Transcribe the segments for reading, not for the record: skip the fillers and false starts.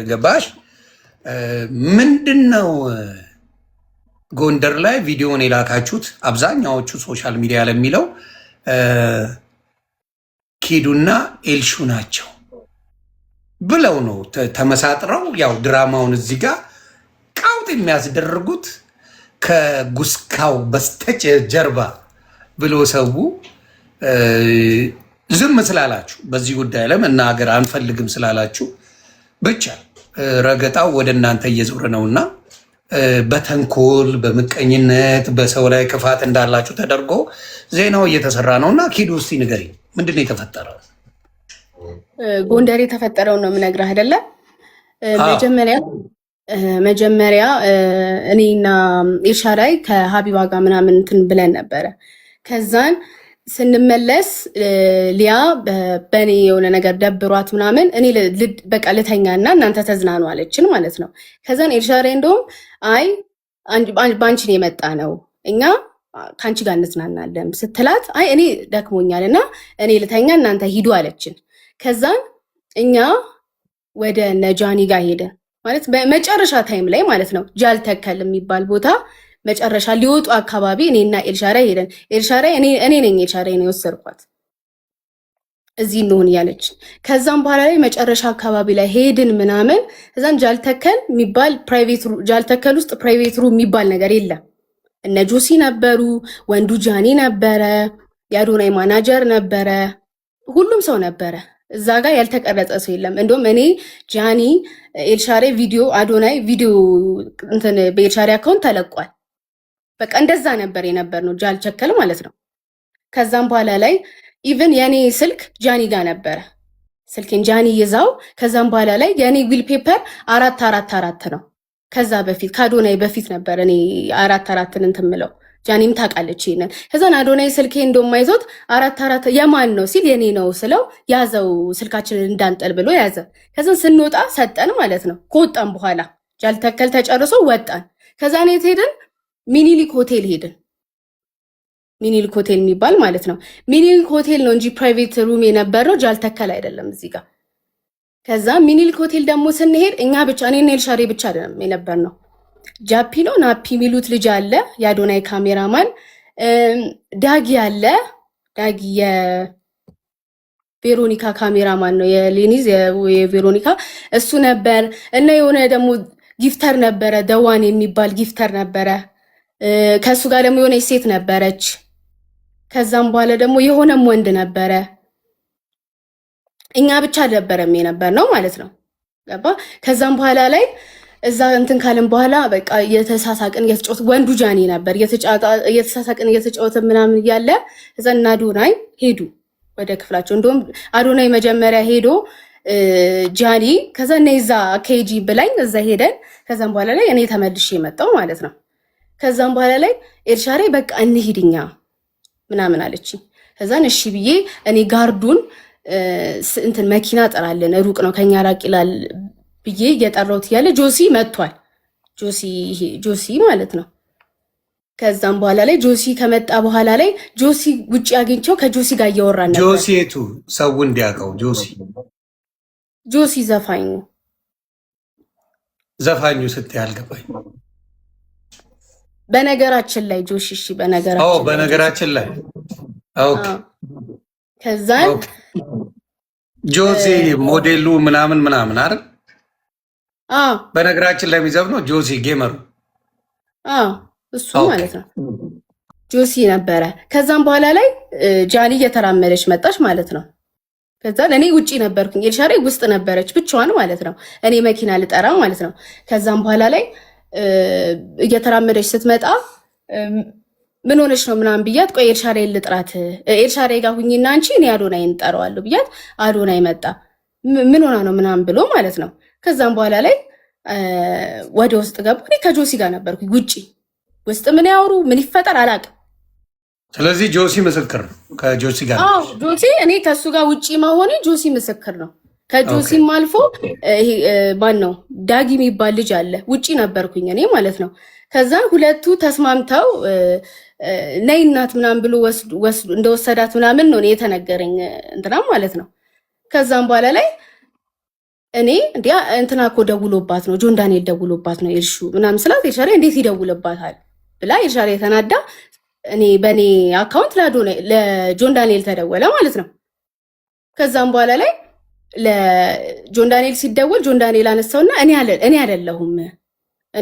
ገባሽ? ምንድነው ጎንደር ላይ ቪዲዮን የላካችሁት? አብዛኛዎቹ ሶሻል ሚዲያ ለሚለው ኪዱና ኤልሹ ናቸው ብለው ነው ተመሳጥረው፣ ያው ድራማውን እዚህ ጋር ቃውጥ የሚያስደርጉት ከጉስካው በስተጭ ጀርባ ብሎ ሰው ዝም ስላላችሁ በዚህ ጉዳይ ለመናገር አንፈልግም ስላላችሁ ብቻ ረገጣው ወደ እናንተ እየዞረ ነውና በተንኮል በምቀኝነት በሰው ላይ ክፋት እንዳላችሁ ተደርጎ ዜናው እየተሰራ ነውና ኪዱ እስቲ ንገሪኝ፣ ምንድነው የተፈጠረው? ጎንደር የተፈጠረው ነው የምነግርህ አይደለ? መጀመሪያ እኔና ኤልሻዳይ ከሀቢባ ጋር ምናምን እንትን ብለን ነበረ። ከዛን ስንመለስ ሊያ በእኔ የሆነ ነገር ደብሯት ምናምን እኔ በቃ ልተኛና እናንተ ተዝናኑ አለችን ማለት ነው። ከዛን ኤልሻዳይ እንደውም አይ በአንቺን የመጣ ነው እኛ ከአንቺ ጋር እንዝናናለን ስትላት አይ እኔ ደክሞኛል እና እኔ ልተኛ እናንተ ሂዱ አለችን። ከዛን እኛ ወደ ነጃኒ ጋር ሄደን ማለት በመጨረሻ ታይም ላይ ማለት ነው ጃልተከል የሚባል ቦታ መጨረሻ ሊወጡ አካባቢ እኔና ኤልሻዳይ ሄደን ኤልሻዳይ እኔ ነኝ ኤልሻዳይን የወሰድኳት እዚህ እንሆን ያለች። ከዛም በኋላ ላይ መጨረሻ አካባቢ ላይ ሄድን ምናምን። ከዛን ጃልተከል የሚባል ጃልተከል ውስጥ ፕራይቬት ሩም የሚባል ነገር የለም። እነ ጆሲ ነበሩ፣ ወንዱ ጃኒ ነበረ፣ የአዶናይ ማናጀር ነበረ፣ ሁሉም ሰው ነበረ። እዛ ጋር ያልተቀረጸ ሰው የለም። እንደውም እኔ ጃኒ ኤልሻዳይ ቪዲዮ አዶናይ ቪዲዮ እንትን በኤልሻዳይ አካውንት ተለቋል። በቃ እንደዛ ነበር የነበር ነው ጃልቸከል ማለት ነው። ከዛም በኋላ ላይ ኢቭን የኔ ስልክ ጃኒ ጋር ነበረ፣ ስልኬን ጃኒ ይዛው። ከዛም በኋላ ላይ የኔ ዊል ፔፐር 444 ነው። ከዛ በፊት ከአዶናይ በፊት ነበር እኔ 444ን እንትን ምለው። ጃኒም ታውቃለች ይሄንን። ከዛን አዶናይ ስልኬ እንደማይዞት 44 የማን ነው ሲል የኔ ነው ስለው ያዘው ስልካችንን እንዳንጠል ብሎ ያዘ። ከዛን ስንወጣ ሰጠን ማለት ነው። ከወጣን በኋላ ጃልተከል ተጨርሶ ወጣን። ከዛን የት ሄድን? ሚኒሊክ ሆቴል ሄድን። ሚኒሊክ ሆቴል የሚባል ማለት ነው። ሚኒሊክ ሆቴል ነው እንጂ ፕራይቬት ሩም የነበረው ጃልተከል አይደለም እዚህ ጋር። ከዛ ሚኒሊክ ሆቴል ደግሞ ስንሄድ እኛ ብቻ እኔና ኤልሻዳይ ብቻ አይደለም የነበር ነው። ጃፒ ነው ናፒ የሚሉት ልጅ አለ፣ የአዶናይ ካሜራማን ዳጊ አለ። ዳጊ የቬሮኒካ ካሜራማን ነው፣ የሌኒዝ የቬሮኒካ እሱ ነበር። እና የሆነ ደግሞ ጊፍተር ነበረ፣ ደዋን የሚባል ጊፍተር ነበረ። ከሱ ጋር ደግሞ የሆነ ሴት ነበረች። ከዛም በኋላ ደግሞ የሆነም ወንድ ነበረ። እኛ ብቻ አልነበረም የነበር ነው ማለት ነው። ገባ? ከዛም በኋላ ላይ እዛ እንትን ካልን በኋላ በቃ የተሳሳቅን እየተጫወት ወንዱ ጃኒ ነበር እየተሳሳቅን እየተጫወት ምናምን እያለ እዛ እና አዶናይ ሄዱ ወደ ክፍላቸው። እንደውም አዶናይ መጀመሪያ ሄዶ ጃኒ ከዛ እና ይዛ ኬጂ ብላኝ እዛ ሄደን ከዛም በኋላ ላይ እኔ ተመልሼ የመጣው ማለት ነው። ከዛም በኋላ ላይ ኤልሻዳይ በቃ እንሂድኛ ምናምን አለች። ከዛን እሺ ብዬ እኔ ጋርዱን እንትን መኪና ጠራለን ሩቅ ነው ከኛ ራቅ ይላል ብዬ እየጠራሁት እያለ ጆሲ መጥቷል። ጆሲ ማለት ነው። ከዛም በኋላ ላይ ጆሲ ከመጣ በኋላ ላይ ጆሲ ውጭ አግኝቼው ከጆሲ ጋር እያወራን ነበር። ጆሲ የቱ ሰው እንዲያውቀው ጆሲ ዘፋኙ ስትይ አልገባኝ። በነገራችን ላይ ጆሲ እሺ፣ በነገራችን ላይ ኦኬ። ከዛን ጆሲ ሞዴሉ ምናምን አይደል? በነገራችን ላይ የሚዘብ ነው ጆሲ ጌመሩ። እሱ ማለት ነው ጆሲ ነበረ። ከዛም በኋላ ላይ ጃኒ እየተራመደች መጣች ማለት ነው። ከዛ እኔ ውጪ ነበርኩኝ፣ ኤልሻዳይ ውስጥ ነበረች ብቻዋን ማለት ነው። እኔ መኪና ልጠራ ማለት ነው። ከዛም በኋላ ላይ እየተራመደች ስትመጣ ምን ሆነች ነው ምናምን ብያት፣ ቆይ ኤልሻዳይን ልጥራት፣ ኤልሻዳይ ጋር ሁኚና አንቺ እኔ አዶናይን እጠራዋለሁ ብያት፣ አዶናይ መጣ። ምን ሆና ነው ምናምን ብሎ ማለት ነው። ከዛም በኋላ ላይ ወደ ውስጥ ገቡ። እኔ ከጆሲ ጋር ነበርኩ ውጪ። ውስጥ ምን ያወሩ ምን ይፈጠር አላውቅም። ስለዚህ ጆሲ ምስክር ነው ከጆሲ ጋር። ጆሲ እኔ ከሱ ጋር ውጪ መሆኔ ጆሲ ምስክር ነው። ከጆሲም አልፎ ማን ነው ዳጊ የሚባል ልጅ አለ። ውጪ ነበርኩኝ እኔ ማለት ነው። ከዛ ሁለቱ ተስማምተው ነይ እናት ምናምን ብሎ እንደወሰዳት ምናምን ነው የተነገረኝ እንትና ማለት ነው። ከዛም በኋላ ላይ እኔ እንዲያ እንትና እኮ ደውሎባት ነው ጆን ዳንኤል ደውሎባት ነው ኤልሹ ምናምን ስላት ኤልሻዳይ እንዴት ይደውልባታል ብላ ኤልሻዳይ የተናዳ እኔ በእኔ አካውንት ለጆን ዳንኤል ተደወለ ማለት ነው። ከዛም በኋላ ላይ ለጆን ዳንኤል ሲደወል ጆን ዳንኤል አነሳውና እኔ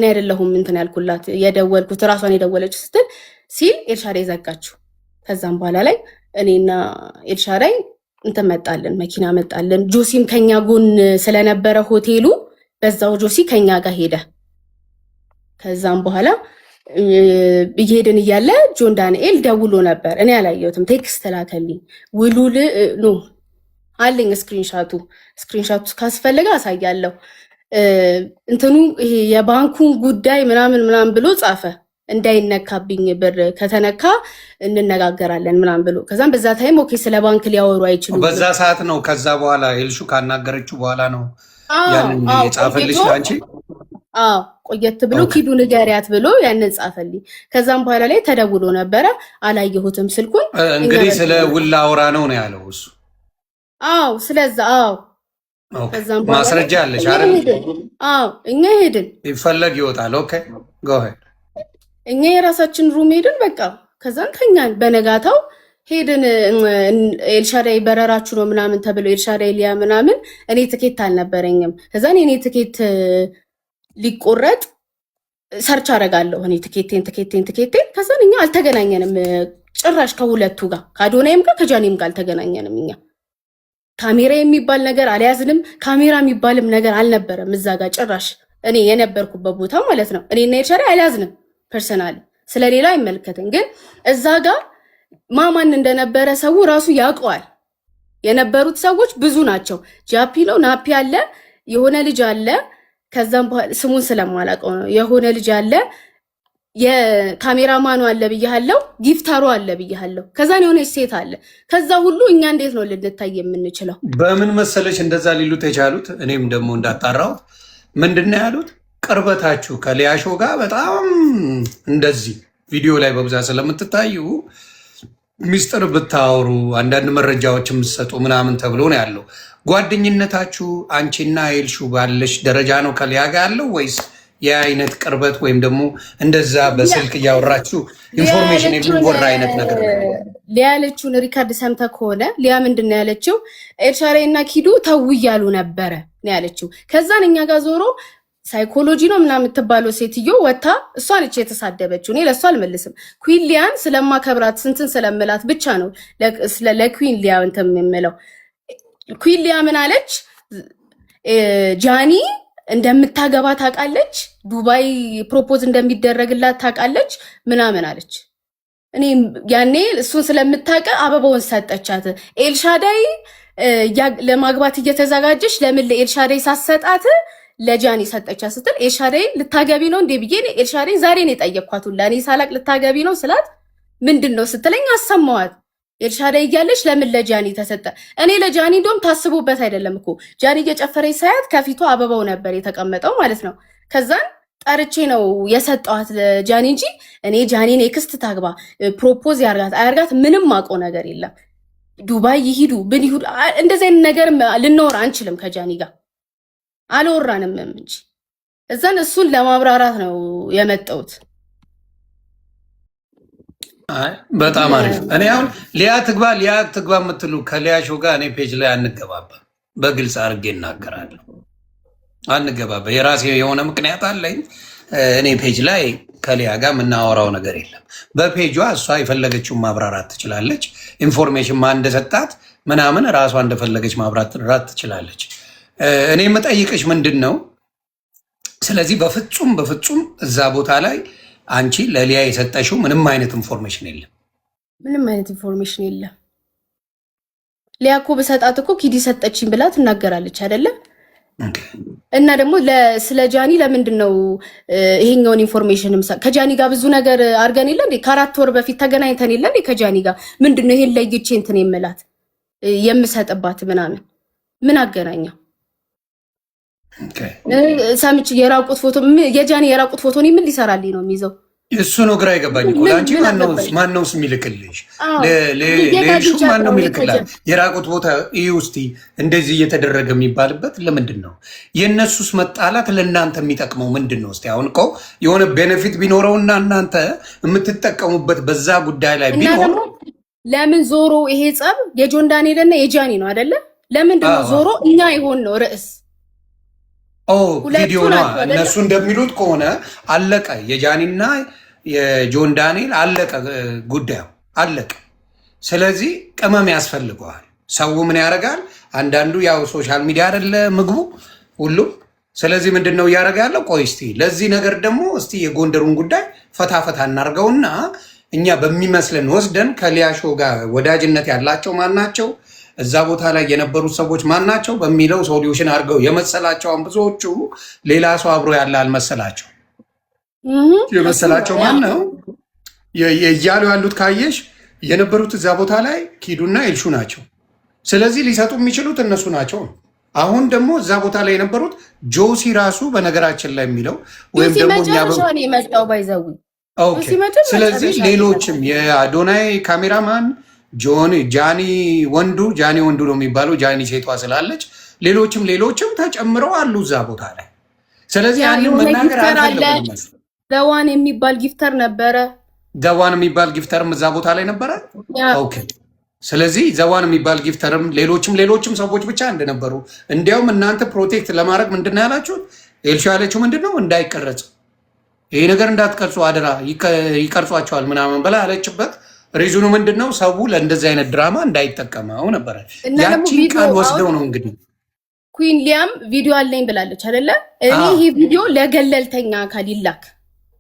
አይደለሁም እንትን ያልኩላት የደወልኩት ራሷን የደወለችው ስትል ሲል ኤልሻዳይ ዘጋችሁ። ከዛም በኋላ ላይ እኔና ኤልሻዳይ እንትን መጣልን፣ መኪና መጣልን። ጆሲም ከኛ ጎን ስለነበረ ሆቴሉ በዛው ጆሲ ከኛ ጋር ሄደ። ከዛም በኋላ እየሄድን እያለ ጆን ዳንኤል ደውሎ ነበር። እኔ አላየሁትም፣ ቴክስት ላከልኝ። ውሉል ኖ አለኝ ስክሪንሻቱ ካስፈለገ አሳያለሁ። እንትኑ ይሄ የባንኩን ጉዳይ ምናምን ብሎ ጻፈ። እንዳይነካብኝ ብር ከተነካ እንነጋገራለን ምናምን ብሎ ከዛም በዛ ታይም ኦኬ ስለ ባንክ ሊያወሩ አይችሉም። በዛ ሰዓት ነው። ከዛ በኋላ ኤልሹ ካናገረችው በኋላ ነው ያንን የጻፈልሽ አንቺ? አዎ ቆየት ብሎ ኪዱ ንገሪያት ብሎ ያንን ጻፈልኝ። ከዛም በኋላ ላይ ተደውሎ ነበረ፣ አላየሁትም ስልኩን። እንግዲህ ስለ ውል አውራ ነው ያለው እሱ። አዎ ስለዛ ከዛም በኋላ ማስረጃ አለሽ አይደል? አዎ እኛ ሄድን፣ ይፈለግ ይወጣል። ኦኬ ጎ ሄድ። እኛ የራሳችን ሩም ሄድን። በቃ ከዛን ተኛን። በነጋታው ሄድን። ኤልሻዳይ በረራችሁ ነው ምናምን ተብሎ ኤልሻዳይ ሊያ ምናምን እኔ ትኬት አልነበረኝም። ከዛን እኔ ትኬት ሊቆረጥ ሰርች አደርጋለሁ እኔ ትኬቴን ከዛን እኛ አልተገናኘንም ጭራሽ ከሁለቱ ጋር ከአዶናይም ጋር ከጃኒም ጋር አልተገናኘንም። እኛ ካሜራ የሚባል ነገር አልያዝንም። ካሜራ የሚባልም ነገር አልነበረም እዛ ጋር ጭራሽ እኔ የነበርኩበት ቦታ ማለት ነው። እኔና ኤልሻዳይ አልያዝንም። ፐርሰናል ስለሌላ አይመለከትም። ግን እዛ ጋር ማማን እንደነበረ ሰው ራሱ ያውቀዋል። የነበሩት ሰዎች ብዙ ናቸው። ጃፒ ነው፣ ናፒ አለ፣ የሆነ ልጅ አለ። ከዛም ስሙን ስለማላውቀው ነው። የሆነ ልጅ አለ፣ የካሜራማኑ አለ ብያለሁ፣ ጊፍታሩ አለ ብያለሁ። ከዛን የሆነች ሴት አለ። ከዛ ሁሉ እኛ እንዴት ነው ልንታይ የምንችለው? በምን መሰለች እንደዛ ሊሉት የቻሉት? እኔም ደግሞ እንዳጣራሁት ምንድነው ያሉት? ቅርበታችሁ ከሊያሾ ጋር በጣም እንደዚህ ቪዲዮ ላይ በብዛት ስለምትታዩ ሚስጥር ብታወሩ አንዳንድ መረጃዎች የምትሰጡ ምናምን ተብሎ ነው ያለው። ጓደኝነታችሁ አንቺና ኤልሹ ባለሽ ደረጃ ነው ከሊያ ጋር ያለው ወይስ የአይነት ቅርበት ወይም ደግሞ እንደዛ በስልክ እያወራችሁ ኢንፎርሜሽን የሚወራ አይነት ነገር ነው? ሊያ ያለችውን ሪካርድ ሰምተህ ከሆነ ሊያ ምንድን ነው ያለችው? ኤልሻዳይ እና ኪዱ ተው እያሉ ነበረ ነው ያለችው። ከዛን እኛ ጋር ዞሮ ሳይኮሎጂ ነው ምናምን የምትባለው ሴትዮ ወታ እሷ ነች የተሳደበችው። እኔ ለእሷ አልመልስም። ኩዊን ሊያን ስለማከብራት ስንትን ስለምላት ብቻ ነው ለኩዊን ሊያ እንትን የምለው። ኩዊን ሊያ ምን አለች? ጃኒ እንደምታገባ ታውቃለች፣ ዱባይ ፕሮፖዝ እንደሚደረግላት ታውቃለች ምናምን አለች። እኔ ያኔ እሱን ስለምታውቅ አበባውን ሰጠቻት። ኤልሻዳይ ለማግባት እየተዘጋጀች ለምን ለኤልሻዳይ ሳሰጣት ለጃኒ ሰጠቻ ስትል ኤልሻዳይ ልታገቢ ነው እንዴ ብዬ ኤልሻዳይ ዛሬ ነው የጠየቅኳት። ለእኔ ሳላቅ ልታገቢ ነው ስላት ምንድን ነው ስትለኝ አሰማዋት። ኤልሻዳይ እያለች ለምን ለጃኒ ተሰጠ? እኔ ለጃኒ እንደውም ታስቦበት አይደለም እኮ ጃኒ እየጨፈረች ሳያት ከፊቷ አበባው ነበር የተቀመጠው ማለት ነው። ከዛን ጠርቼ ነው የሰጠዋት ለጃኒ እንጂ እኔ ጃኒን ኤክስት ታግባ ፕሮፖዝ ያርጋት አያርጋት ምንም አውቀው ነገር የለም። ዱባይ ይሂዱ ምን ይሁዱ እንደዚህ አይነት ነገር ልንወራ አንችልም ከጃኒ ጋር አልወራንም እንጂ እዛን እሱን ለማብራራት ነው የመጣሁት። በጣም አሪፍ። እኔ አሁን ሊያ ትግባ የምትሉ ከሊያሾ ጋር እኔ ፔጅ ላይ አንገባባ፣ በግልጽ አድርጌ እናገራለሁ። አንገባባ። የራሴ የሆነ ምክንያት አለኝ። እኔ ፔጅ ላይ ከሊያ ጋር የምናወራው ነገር የለም። በፔጇ እሷ የፈለገችውን ማብራራት ትችላለች። ኢንፎርሜሽን ማን እንደሰጣት ምናምን ራሷ እንደፈለገች ማብራራት ትችላለች። እኔ የምጠይቅሽ ምንድን ነው፣ ስለዚህ በፍጹም እዛ ቦታ ላይ አንቺ ለሊያ የሰጠሽው ምንም አይነት ኢንፎርሜሽን የለም? ምንም አይነት ኢንፎርሜሽን የለም። ሊያ እኮ በሰጣት እኮ ኪዲ ሰጠችኝ ብላ ትናገራለች አይደለም? እና ደግሞ ስለ ጃኒ ለምንድን ነው ይሄኛውን ኢንፎርሜሽን ከጃኒ ጋር ብዙ ነገር አድርገን የለ እንዴ? ከ4 ወር በፊት ተገናኝተን የለ እንዴ? ከጃኒ ጋር ምንድን ነው ይሄን ለይቼ እንትን የምላት የምሰጥባት ምናምን ምን አገናኘው? ሰምች የራቁት ፎቶ የጃኒ የራቁት ፎቶ ምን ሊሰራልኝ ነው የሚይዘው? እሱ ነው ግራ የገባኝ እኮ ለአንቺ ማነውስ የሚልክልሽ? ለኤልሹ ማነው የሚልክላት? የራቁት ቦታ ይህ ውስጥ እንደዚህ እየተደረገ የሚባልበት ለምንድን ነው? የእነሱስ መጣላት ለእናንተ የሚጠቅመው ምንድን ነው? እስኪ አሁን እኮ የሆነ ቤኔፊት ቢኖረውና እናንተ የምትጠቀሙበት በዛ ጉዳይ ላይ ቢኖር ለምን ዞሮ ይሄ ጸብ የጆን ዳንኤልና የጃኒ ነው አይደለ? ለምንድን ነው ዞሮ እኛ ይሆን ነው ርዕስ ቪዲዮ ነው። እነሱ እንደሚሉት ከሆነ አለቀ፣ የጃኒና የጆን ዳንኤል አለቀ፣ ጉዳዩ አለቀ። ስለዚህ ቅመም ያስፈልገዋል። ሰው ምን ያደርጋል? አንዳንዱ ያው ሶሻል ሚዲያ አይደለ ምግቡ ሁሉም። ስለዚህ ምንድን ነው እያደረገ ያለው? ቆይ እስቲ ለዚህ ነገር ደግሞ እስቲ የጎንደሩን ጉዳይ ፈታ ፈታ እናርገውና እኛ በሚመስለን ወስደን ከሊያሾ ጋር ወዳጅነት ያላቸው ማናቸው፣ እዛ ቦታ ላይ የነበሩት ሰዎች ማናቸው በሚለው ሶሉሽን አድርገው የመሰላቸውን ብዙዎቹ ሌላ ሰው አብሮ ያለ አልመሰላቸው። የመሰላቸው ማን ነው እያሉ ያሉት ካየሽ የነበሩት እዛ ቦታ ላይ ኪዱና ኤልሹ ናቸው። ስለዚህ ሊሰጡ የሚችሉት እነሱ ናቸው። አሁን ደግሞ እዛ ቦታ ላይ የነበሩት ጆሲ ራሱ በነገራችን ላይ የሚለው ወይም ደግሞ ስለዚህ ሌሎችም የአዶናይ ካሜራማን ጃኒ ወንዱ ነው የሚባለው፣ ጃኒ ሴቷ ስላለች ሌሎችም ተጨምረው አሉ እዛ ቦታ ላይ። ስለዚህ ያንን መናገር አልፈለጉም። ደዋን የሚባል ጊፍተር ነበረ። ደዋን የሚባል ጊፍተርም እዛ ቦታ ላይ ነበረ። ኦኬ። ስለዚህ ዘዋን የሚባል ጊፍተርም ሌሎችም ሰዎች ብቻ እንደነበሩ፣ እንዲያውም እናንተ ፕሮቴክት ለማድረግ ምንድን ነው ያላችሁት? ኤልሹ ያለችው ምንድን ነው? እንዳይቀረጽ ይሄ ነገር እንዳትቀርጹ አደራ፣ ይቀርጿቸዋል ምናምን በላ ያለችበት ሪዙኑ ምንድን ነው? ሰው ለእንደዚህ አይነት ድራማ እንዳይጠቀመው ነበረ። ያቺን ቃል ወስደው ነው እንግዲህ ኩዊን ሊያም ቪዲዮ አለኝ ብላለች አይደለ? እኔ ይሄ ቪዲዮ ለገለልተኛ አካል ይላክ፣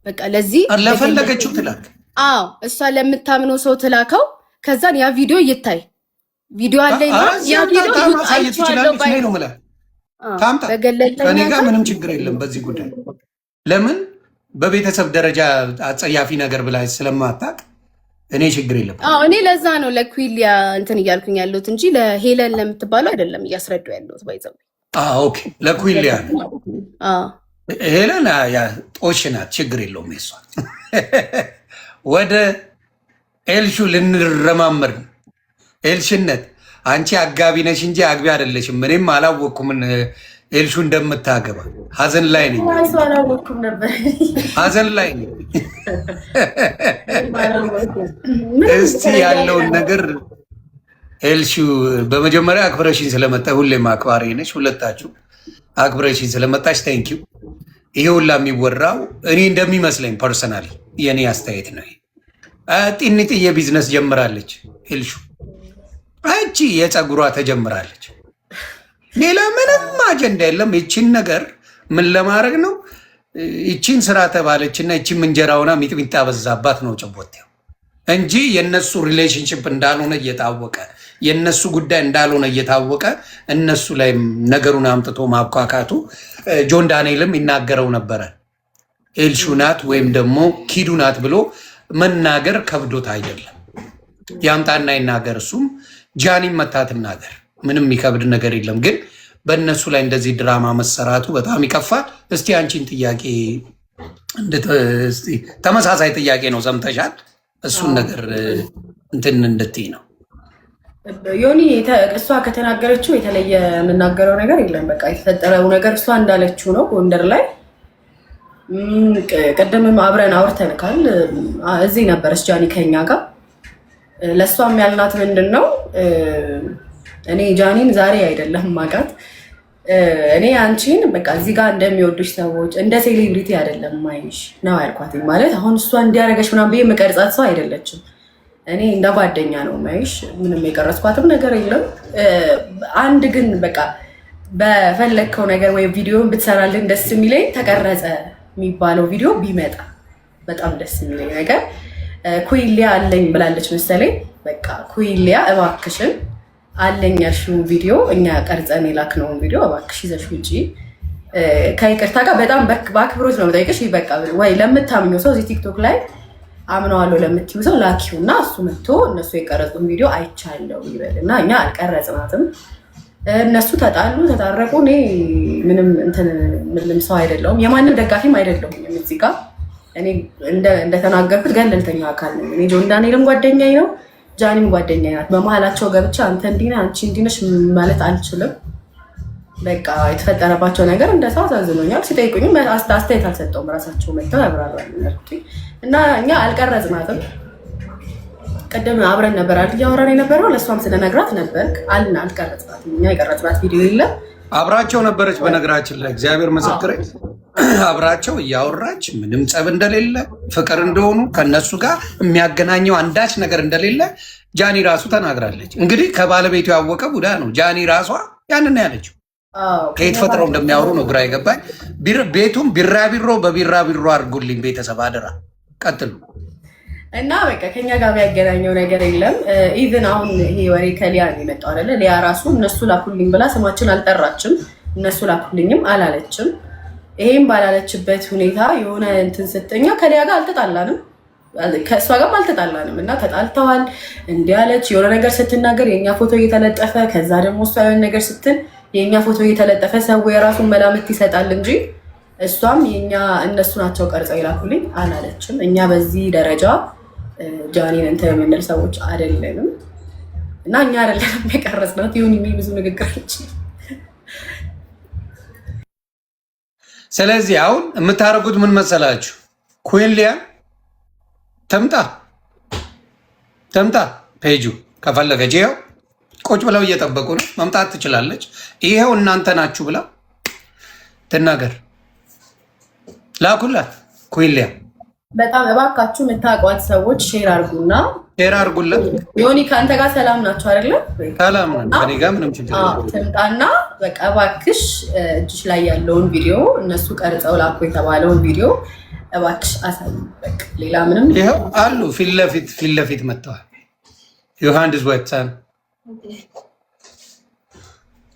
በቃ ለዚህ ለፈለገችው ትላክ። አዎ እሷ ለምታምነው ሰው ትላከው። ከዛን ያ ቪዲዮ ይታይ። ቪዲዮ አለኝ ያ ቪዲዮ ማሳየት ትችላለች ነው ማለት ታምጣ። ከኔ ጋር ምንም ችግር የለም በዚህ ጉዳይ። ለምን በቤተሰብ ደረጃ አጸያፊ ነገር ብላ ስለማታውቅ እኔ ችግር የለም። እኔ ለዛ ነው ለኩዊሊያ እንትን እያልኩኝ ያለሁት እንጂ ለሄለን ለምትባለው አይደለም እያስረዱ ያለሁት። ባይዘው ኦኬ፣ ለኩዊሊያ ሄለን ጦሽ ናት፣ ችግር የለውም። የሷ ወደ ኤልሹ ልንረማመር ኤልሽነት አንቺ አጋቢ ነሽ እንጂ አግቢ አይደለሽም። እኔም አላወቅኩም ኤልሹ እንደምታገባ። ሀዘን ላይ ነኝ፣ ሀዘን ላይ ነኝ። እስቲ ያለውን ነገር ኤልሹ በመጀመሪያ አክብረሽኝ ስለመጣ፣ ሁሌም አክባሪ ነሽ፣ ሁለታችሁ አክብረሽኝ ስለመጣሽ ታንኪዩ። ይሄ ሁላ የሚወራው እኔ እንደሚመስለኝ ፐርሰናሊ የእኔ አስተያየት ነው። ጢንጥዬ ቢዝነስ ጀምራለች ኤልሹ፣ አንቺ የፀጉሯ ተጀምራለች። ሌላ ምንም አጀንዳ የለም። ይቺን ነገር ምን ለማድረግ ነው? ይቺን ስራ ተባለችና ይቺም እንጀራውና ሚጥሚጣ በዛባት ነው ጭቦቴው እንጂ የነሱ ሪሌሽንሽፕ እንዳልሆነ እየታወቀ የነሱ ጉዳይ እንዳልሆነ እየታወቀ እነሱ ላይ ነገሩን አምጥቶ ማብኳካቱ ጆን ዳንኤልም ይናገረው ነበረ። ኤልሹ ናት ወይም ደግሞ ኪዱ ናት ብሎ መናገር ከብዶት አይደለም። ያምጣና ይናገር። እሱም ጃኒ መታ ትናገር። ምንም የሚከብድ ነገር የለም። ግን በእነሱ ላይ እንደዚህ ድራማ መሰራቱ በጣም ይከፋል። እስቲ አንቺን ጥያቄ ተመሳሳይ ጥያቄ ነው፣ ሰምተሻል? እሱን ነገር እንትን እንድትይ ነው ዮኒ። እሷ ከተናገረችው የተለየ የምናገረው ነገር የለም። በቃ የተፈጠረው ነገር እሷ እንዳለችው ነው። ጎንደር ላይ ቀደምም አብረን አውርተንካል። እዚህ ነበረች ጃኒ ከኛ ጋር። ለእሷም ያልናት ምንድን ነው፣ እኔ ጃኒን ዛሬ አይደለም ማቃት፣ እኔ አንቺን በቃ እዚህ ጋር እንደሚወዱሽ ሰዎች እንደ ሴሌብሪቲ አይደለም ማይሽ ነው ያልኳት። ማለት አሁን እሷ እንዲያደረገች ምናምን ብዬ የምቀርጻት ሰው አይደለችም። እኔ እንደ ጓደኛ ነው ማይሽ። ምንም የቀረጽኳትም ነገር የለም። አንድ ግን በቃ በፈለግከው ነገር ወይም ቪዲዮን ብትሰራልን ደስ የሚለኝ ተቀረጸ የሚባለው ቪዲዮ ቢመጣ በጣም ደስ የሚለኝ ነገር። ኩዊሊያ አለኝ ብላለች መሰለኝ። በቃ ኩዊሊያ እባክሽን አለኝ ያልሽውን ቪዲዮ እኛ ቀርጸን የላክነውን ቪዲዮ እባክሽ ይዘሽ ውጪ። ከይቅርታ ጋር በጣም በአክብሮት ነው የምጠይቅሽ። በቃ ወይ ለምታምኘው ሰው እዚህ ቲክቶክ ላይ አምነዋለሁ ለምትዩ ሰው ላኪው እና እሱ መጥቶ እነሱ የቀረጹን ቪዲዮ አይቻለው ይበል እና እኛ አልቀረጽናትም። እነሱ ተጣሉ፣ ተታረቁ። እኔ ምንም እንትን ምንም ሰው አይደለሁም፣ የማንም ደጋፊም አይደለሁም እዚህ ጋር። እኔ እንደተናገርኩት ገለልተኛ አካል ነኝ። እኔ ጆን ዳንኤልም ጓደኛዬ ነው፣ ጃኒም ጓደኛዬ ናት። በመሀላቸው ገብቼ አንተ እንዲህ ነህ አንቺ እንዲህ ነሽ ማለት አልችልም። በቃ የተፈጠረባቸው ነገር እንደ ሰው አሳዝኖኛል። ሲጠይቁኝም አስተያየት አልሰጠውም። ራሳቸው መጥተው ያብራራሉ እና እኛ አልቀረጽናትም። ቀደም አብረን ነበር አይደል እያወራን የነበረው። ለእሷም ስለነግራት ነበር አልቀረጽናትም። እኛ የቀረጽናት ቪዲዮ የለም። አብራቸው ነበረች። በነገራችን ላይ እግዚአብሔር ምስክሬ አብራቸው እያወራች ምንም ጸብ እንደሌለ ፍቅር እንደሆኑ ከነሱ ጋር የሚያገናኘው አንዳች ነገር እንደሌለ ጃኒ ራሱ ተናግራለች። እንግዲህ ከባለቤቱ ያወቀ ቡዳ ነው። ጃኒ ራሷ ያንን ያለችው ከየት ፈጥረው እንደሚያወሩ ነው ግራ የገባኝ። ቤቱም ቢራቢሮ በቢራቢሮ አድርጉልኝ ቤተሰብ አደራ። ቀጥሉ እና በቃ ከኛ ጋር የሚያገናኘው ነገር የለም። ኢቭን አሁን ይሄ ወሬ ከሊያ ነው የመጣው አይደለ? ሊያ ራሱ እነሱ ላኩልኝ ብላ ስማችን አልጠራችም፣ እነሱ ላኩልኝም አላለችም። ይሄም ባላለችበት ሁኔታ የሆነ እንትን ስትኛ ከሊያ ጋር አልተጣላንም፣ ከእሷ ጋርም አልተጣላንም። እና ተጣልተዋል እንዲህ አለች የሆነ ነገር ስትናገር የእኛ ፎቶ እየተለጠፈ ከዛ ደግሞ እሷ የሆነ ነገር ስትል የእኛ ፎቶ እየተለጠፈ ሰው የራሱን መላምት ይሰጣል እንጂ እሷም የኛ እነሱ ናቸው ቀርጸው ይላኩልኝ አላለችም። እኛ በዚህ ደረጃ ጃኒን እንትን የምንል ሰዎች አይደለንም እና እኛ አይደለንም የቀረጽናት። ይሁን ብዙ ንግግሮች። ስለዚህ አሁን የምታደርጉት ምን መሰላችሁ? ኩዊን ሊያ ተምጣ ፔጁ ከፈለገች ይኸው ቁጭ ብለው እየጠበቁ ነው። መምጣት ትችላለች። ይኸው እናንተ ናችሁ ብላ ትናገር። ላኩላት ኩዊን ሊያ። በጣም እባካችሁ የምታውቋት ሰዎች ሼር አድርጉለት። ዮኒ ከአንተ ጋር ሰላም ናቸው አይደለም? ሰላም ነን። ከእኔ ጋር ምንም ችግር የለም። ትምጣና በቃ እባክሽ እጅሽ ላይ ያለውን ቪዲዮ እነሱ ቀርጸው ላኩ የተባለውን ቪዲዮ እባክሽ አሳይ። በቃ ሌላ ምንም ይኸው አሉ። ፊት ለፊት መጥተዋል። ዮሐንስ ወጥተን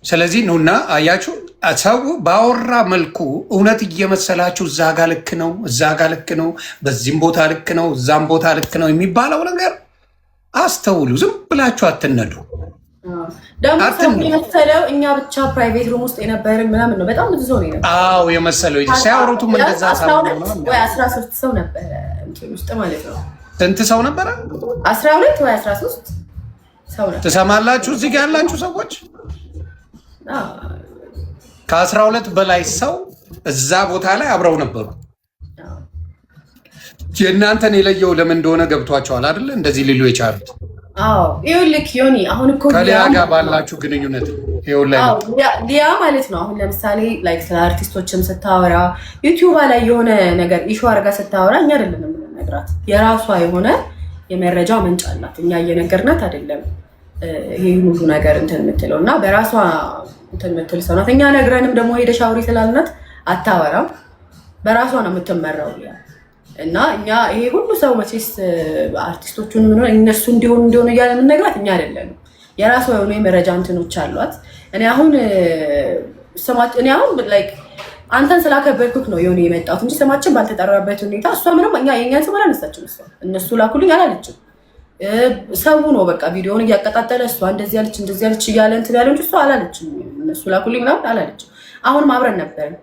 ስለዚህ ኑና አያችሁ፣ ሰው ባወራ መልኩ እውነት እየመሰላችሁ እዛ ጋ ልክ ነው፣ እዛ ጋ ልክ ነው፣ በዚህም ቦታ ልክ ነው፣ እዛም ቦታ ልክ ነው የሚባለው ነገር አስተውሉ። ዝም ብላችሁ አትነዱ። ደግሞ ሰው የመሰለው እኛ ብቻ ፕራይቬት ሩም ውስጥ የነበርን ምናምን ነው። በጣም ብዙ ሰው ነው የነበረው። አዎ የመሰለው ሲያወሩትም እንደዛ ወይ 13 ሰው ነበረ እንትን ውስጥ ማለት ነው። ስንት ሰው ነበረ? 12 ወይ 13 ሰው ነበረ። ትሰማላችሁ? እዚህ ጋር ያላችሁ ሰዎች ከ12 በላይ ሰው እዛ ቦታ ላይ አብረው ነበሩ። የእናንተን የለየው ለምን እንደሆነ ገብቷቸዋል አይደለ? እንደዚህ ሊሉ የቻሉት ይኸውልህ ዮኒ፣ አሁን እኮ ከሊያ ጋር ባላችሁ ግንኙነት ሊያ ማለት ነው። አሁን ለምሳሌ ላይክ ስለ አርቲስቶችም ስታወራ ዩቲዩብ ላይ የሆነ ነገር ኢሹ አድርጋ ስታወራ እኛ አይደለም የምንነግራት፣ የራሷ የሆነ የመረጃ ምንጭ አላት። እኛ እየነገርናት አይደለም ይሄ ሁሉ ነገር እንትን የምትለው እና በራሷ እንትን የምትል ሰው ናት። እኛ ነግረንም ደግሞ ሄደሽ አውሪ ስላልናት አታወራም፣ በራሷ ነው የምትመራው። እና እኛ ይሄ ሁሉ ሰው መቼስ አርቲስቶቹን ምን እነሱ እንዲሆኑ እያለ የምንነግራት እኛ አይደለንም። የራሷ የሆኑ የመረጃ እንትኖች አሏት። እኔ አሁን ላይክ አንተን ስላከበርኩክ ነው የሆነ የመጣሁት እንጂ ስማችን ባልተጠራበት ሁኔታ እሷ ምንም የእኛን ስም አላነሳችም። እነሱ ላኩልኝ አላለችም። ሰው ነው በቃ ቪዲዮውን እያቀጣጠለ እሷ እንደዚህ ያለች እያለ እንትን ያለ እንጂ እሷ አላለችም። እነሱ ላኩልኝ ምናምን አላለችም። አሁንም አብረን ነበርን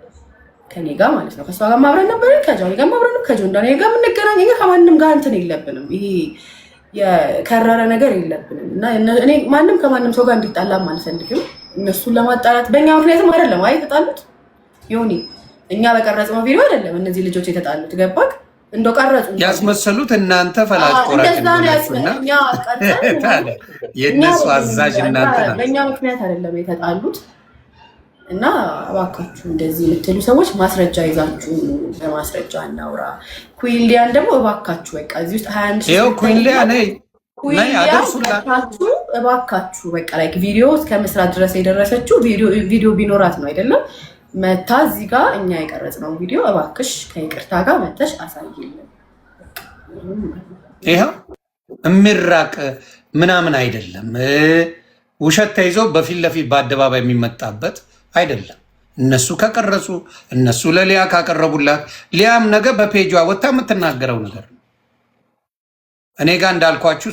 ከኔ ጋር ማለት ነው። ከእሷ ጋር አብረን ነበርን፣ ከጃኒ ጋር አብረን፣ ከጆን ዳንኤል ጋር የምንገናኝ። ከማንም ጋር እንትን የለብንም። ይሄ የከረረ ነገር የለብንም እና እኔ ማንም ከማንም ሰው ጋር እንዲጣላም አልፈልግም። እነሱን ለማጣላት በእኛ ምክንያትም አይደለም የተጣሉት ዮኒ፣ እኛ በቀረጽነው ቪዲዮ አይደለም እነዚህ ልጆች የተጣሉት። ገባክ? እንደው ቀረጹ ያስመሰሉት እናንተ ፈላጭ ቆራጭ እንደሆናችሁና የእነሱ አዛዥ እናንተ ናችሁ። በእኛ ምክንያት አይደለም የተጣሉት። እና እባካችሁ እንደዚህ የምትሉ ሰዎች ማስረጃ ይዛችሁ በማስረጃ እናውራ። ኩዊን ሊያን ደግሞ እባካችሁ በቃ እዚህ ውስጥ 21 ኩዊን ሊያ እባካችሁ በቃ ላይክ ቪዲዮ እስከ መስራት ድረስ የደረሰችው ቪዲዮ ቢኖራት ነው አይደለም መታ እዚህ ጋር እኛ የቀረጽነው ቪዲዮ እባክሽ ከይቅርታ ጋር መተሽ አሳይልን። ይኸው የሚራቅ ምናምን አይደለም። ውሸት ተይዞ በፊት ለፊት በአደባባይ የሚመጣበት አይደለም። እነሱ ከቀረጹ እነሱ ለሊያ ካቀረቡላት ሊያም ነገ በፔጇ ወጥታ የምትናገረው ነገር ነው። እኔ ጋር እንዳልኳችሁ